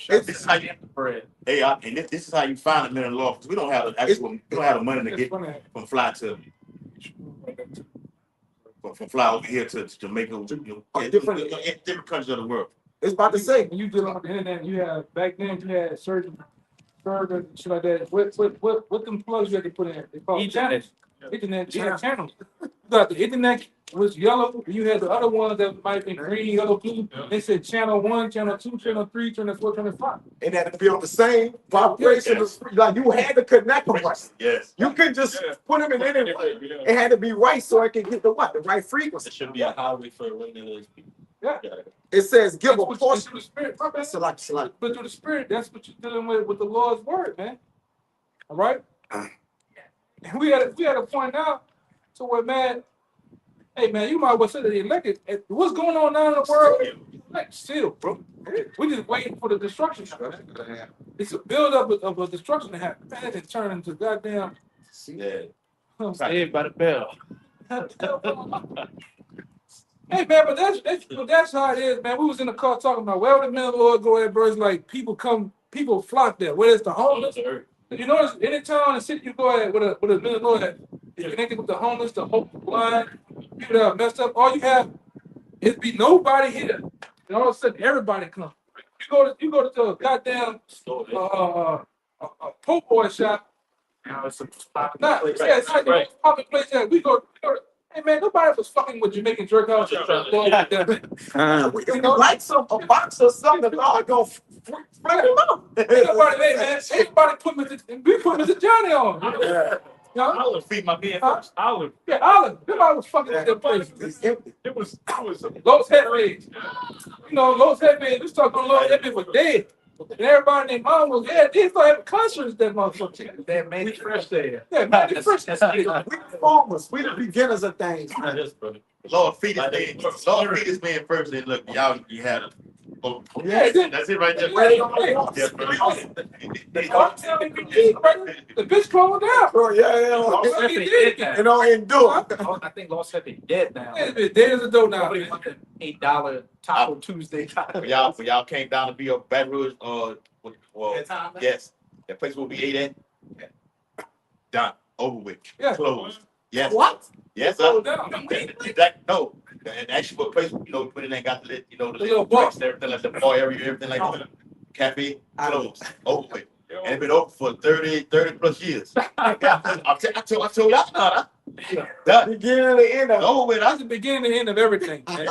This is how you bread. Hey, and this is how you find them in the law. Because we don't have the actual, we don't have the money to get from fly to from fly over here to Jamaica, different countries of the world. It's about to say, When you dealing with the internet, you have back then you had certain servers, shit like that. What them plugs you had to put in? They call channels. Internet channels. You got the internet was yellow. You had the other ones that might be green, yellow, blue. They said channel 1, channel 2, channel 3, channel 4, channel 5. and that to be on the same vibration. Yes. Like you had to connect them right. Yes. You couldn't just put them in anyway. It had to be right so it can get the what? The right frequency. It should be a highway for windmills. Yeah. It says give a That's what portion. through the spirit. My bad. Select. But through the spirit, that's what you're dealing with the Lord's word, man. All right. And we had a point now to where, man, hey man, you might as well say that the elected. What's going on now in the world? Like still, bro. We just waiting for the destruction. Man. It's a buildup of a destruction to happen. Man, it turned into goddamn. Yeah. Saved by the bell. Hey man, but that's how it is, man. We was in the car talking about where the middle Lord go at, bro. It's like people flock there. Whether it's the homeless, you notice any town and city you go at with a middle Lord that is connected with the homeless, the blind, people that are messed up. All you have is be nobody here. And all of a sudden everybody come. You go to the goddamn po' boy shop. Now it's a Nah, yeah, it's like the most popular place that we go. Hey man, nobody was fucking with Jamaican jerk house. If you like a box or something, the Lord go bring them up. Nobody, hey man, everybody put Mr. Johnny on. Yeah. You know? I would feed my man Huh? first. Olive. Yeah, Olive. Nobody was fucking with that place. It's empty. It was Los Headways. You know, Los Headways, we talking about Los Headways was dead. And everybody named mom was dead. They started having concerts that motherfucker. That made it fresh there. Yeah, man, it's fresh. We the farmers. We the beginners of things. Yes, brother. Lord feed this man. Lord feed this man first. And look, y'all, you had a. Oh, Yeah, that's it right there. Yeah, The bitch closed down. Bro, yeah. You know, endure. I think Lost Happy dead now. Dead as a dough now. Nobody Man. fucking $8 Taco Tuesday. For y'all came down to be a Baton Rouge, yes, that place will be ate at. Done, over with, Yeah. closed. Yes. What? Yes, Closed sir. down. No, and actually, what place put in there got the little box. everything like the bar area, everything like that. Cafe closed, over with, and it's been open for 30 plus years. I told y'all not. Done. Beginning and the end of it. Over with. That's the beginning and end of everything. Man.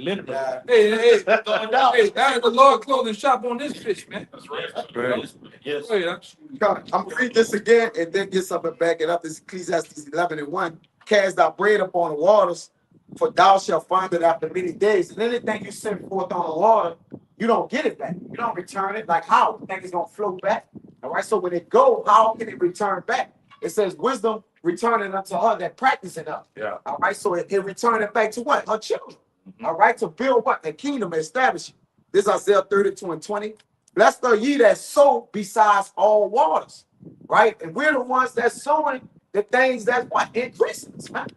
Literally. Hey, That's going down. hey, that is the Lord clothing shop on this bitch, man. That's right. Yes. Wait, I'm gonna read this again and then get something to back it up. This is Ecclesiastes 11:1. Cast thy bread upon the waters, for thou shalt find it after many days. And anything you send forth on the water, you don't get it back. You don't return it. Like how? You think it's gonna flow back? All right. So when it go, how can it return back? It says wisdom returning unto her that practicing her. Yeah. All right. So it return it back to what? Her children. All right. To build what? The kingdom, establish it. This is Isaiah 32:20. Blessed are ye that sow besides all waters. Right. And we're the ones that sowing the things that's what increasing us, man.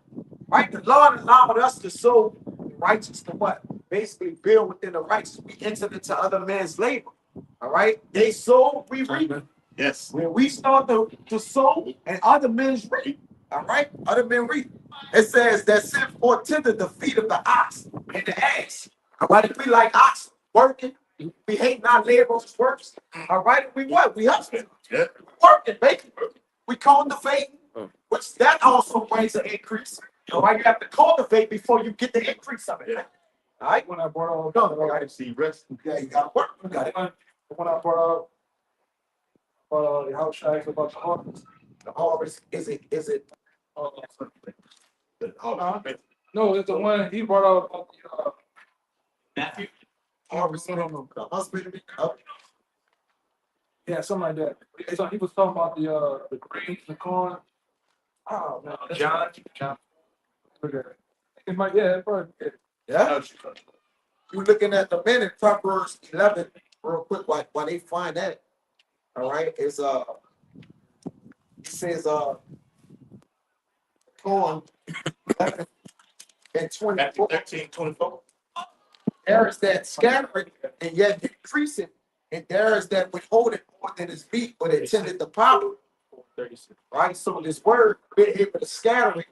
Right? The Lord allowed us to sow righteous to what? Basically build within the righteous. We entered into other men's labor. All right. They sow, we reap. Yes. When we start to sow and other men reap, all right, other men reap. It says that sin portended the feet of the ox and the ass. All right, we like ox working. We hate not labor's works. All right, we what? We hustle. Yeah. Working, baby. We cultivate, which that also brings an increase. All right, you have to cultivate before you get the increase of it. All right, When I brought no, I can see rest. yeah, you gotta work. You got it. when I brought out the house shack about the harvest. The harvest is it? No, it's the one he brought out about the Matthew. Harvest. The husband. yeah, something like that. So he was talking about the grains, the corn. Oh man, John. Look at it. It might, yeah, probably. Yeah. You looking at the minute, Proverbs 11, real quick, while they find that. All right, it's it says corn 11 and 24. 13:24. There is that scattering and yet increasing, and there is that withholding more than is meat, but intended the power. 36. Right, so this word we're able to scattering,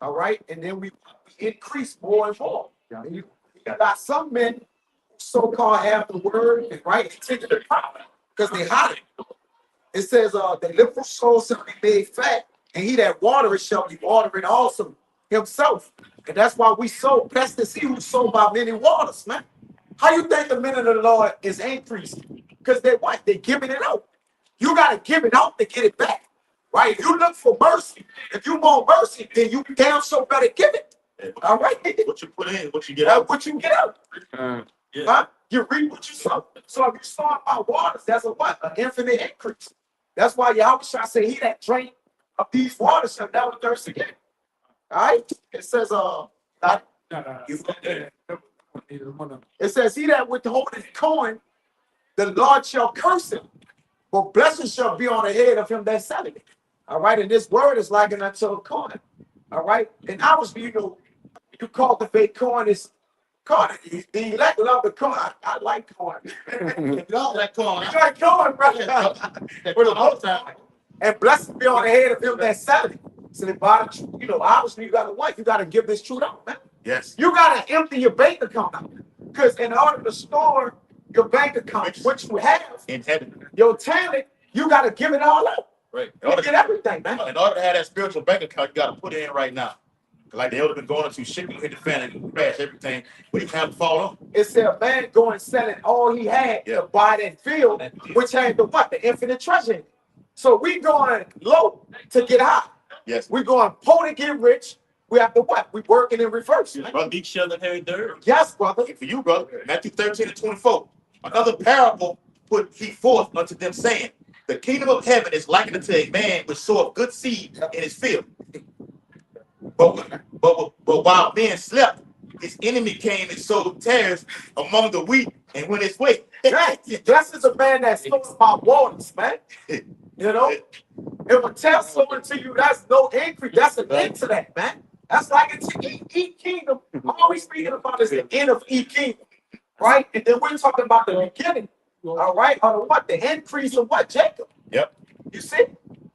all right, and then we increase more and more. And you got some men who so-called have the word and right intended the power because they hide it. It says, the liberal soul shall be made fat, and he that watereth shall be watering also himself. And that's why we sow. Blessed is he who sold by many waters, man. How you think the men of the Lord is increasing? Because they what? They're giving it out. You got to give it out to get it back. Right? If you look for mercy, if you want mercy, then you damn so better give it. All right? What you put in, what you get out. What you get out. Yeah. Huh? You reap what you sow. So if you sow by waters, that's a what? An infinite increase. That's why Yahweh shall say, he that drink of these waters shall never thirst again. All right? It says, it says, he that withholdeth corn, the Lord shall curse him, but blessing shall be on the head of him that selling it. All right, and this word is likened unto a corn. All right, and obviously, you cultivate corn is corn. The elect love the corn. I like corn. You don't like corn. You like corn, brother. For the whole time. And blessing be on the head of him that selling it. So the bottom, obviously, you got to what? You got to give this truth out, man. Yes. You got to empty your bank account out. Because in order to store your bank account, which you have, In heaven. your talent, you got to give it all out. Right. You get everything, man. In order to have that spiritual bank account, you got to put it in right now. Like they would have been going into shipping, hit the fan and crash everything. We didn't have to fall on. It said a man going selling all he had to buy that field, which had the what? The infinite treasure in it. So we going low to get high. Yes. We going poor to get rich. We have to what? We working in reverse. Yes, brother, each shall inherit the earth. Yes, brother. For you, brother, Matthew 13:24. Another parable put he forth unto them, saying, the kingdom of heaven is likened unto a man which soweth good seed in his field. But while men slept, his enemy came and sowed tares among the wheat and went his way. Right. Blessed is a man that sows by waters, man. If a test sown to you, that's no increase. That's an end to that, man. That's like it's eat kingdom. All we speaking about is the end of eat kingdom, right? And then we're talking about the beginning, all right? Or what? The increase of what? Jacob. Yep. You see?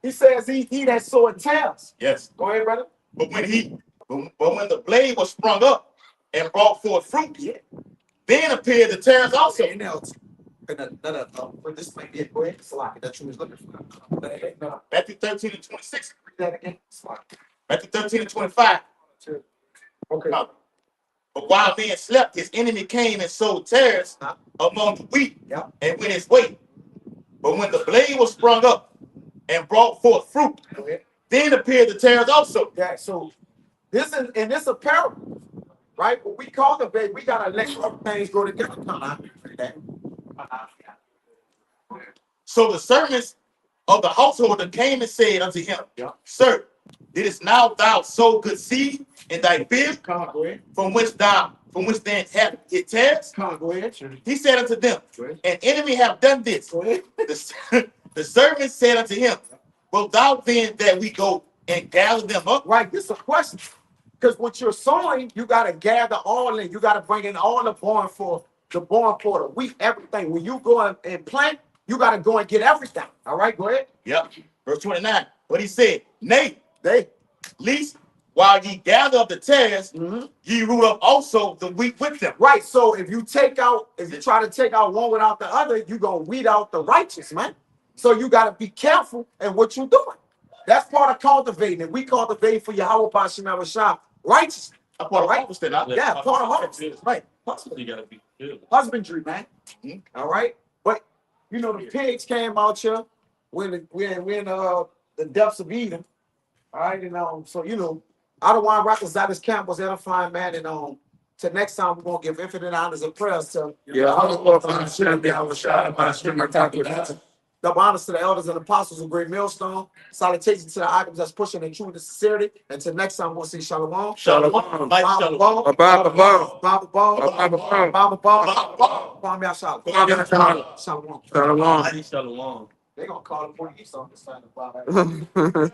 He says he that sowed tares. Yes. Go ahead, brother. But when the blade was sprung up and brought forth fruit, then appeared the tares also. This might be a great slide that you was looking for. Matthew 13:26. Read that again. Slide. Matthew 13:25. Okay. But while men slept, his enemy came and sowed tares among the wheat and went his way. But when the blade was sprung up and brought forth fruit, then appeared the tares also. Yeah, so this is a parable, right? What we cultivate, we gotta let other things go together. So the servants of the household that came and said unto him, Sir, didst now thou sow good seed in thy field, from which then hath it tares? He said unto them, an enemy have done this. The servants said unto him, Wilt thou then that we go and gather them up? Right, this is a question. Because what you're sowing, you gotta gather all in. You gotta bring in all the born for the wheat, everything. When you go and plant, you gotta go and get everything. All right, go ahead. Yep. Verse 29. But he said, Nay, They. least while ye gather up the tares, ye root up also the wheat with them. Right. So if you try to take out one without the other, you're gonna weed out the righteous, man. So you gotta be careful in what you're doing. That's part of cultivating. And we cultivate for Yahweh Bashim Shah righteousness. A part of harvest, then. Yeah, part of harvest. Right. You gotta be good. husbandry, man. All right, but you know the pigs came out here when the depths of Eden. All right, and so you know, I don't want Rockets out his camp was edifying, man, and till next time we're gonna give infinite honors and prayers to double honors to the elders and apostles of Great Millstone. Salutations to the items that's pushing in truth and sincerity. Until next time, we'll see Shalom. Shalom. Mike, Bible shalom. ball. Bible ball. Bible ball. Bible ball. Bible ball. Kwame Ashala. Shalom. Shalom. Mike, shalom. They gonna call the police on this side of the Bible.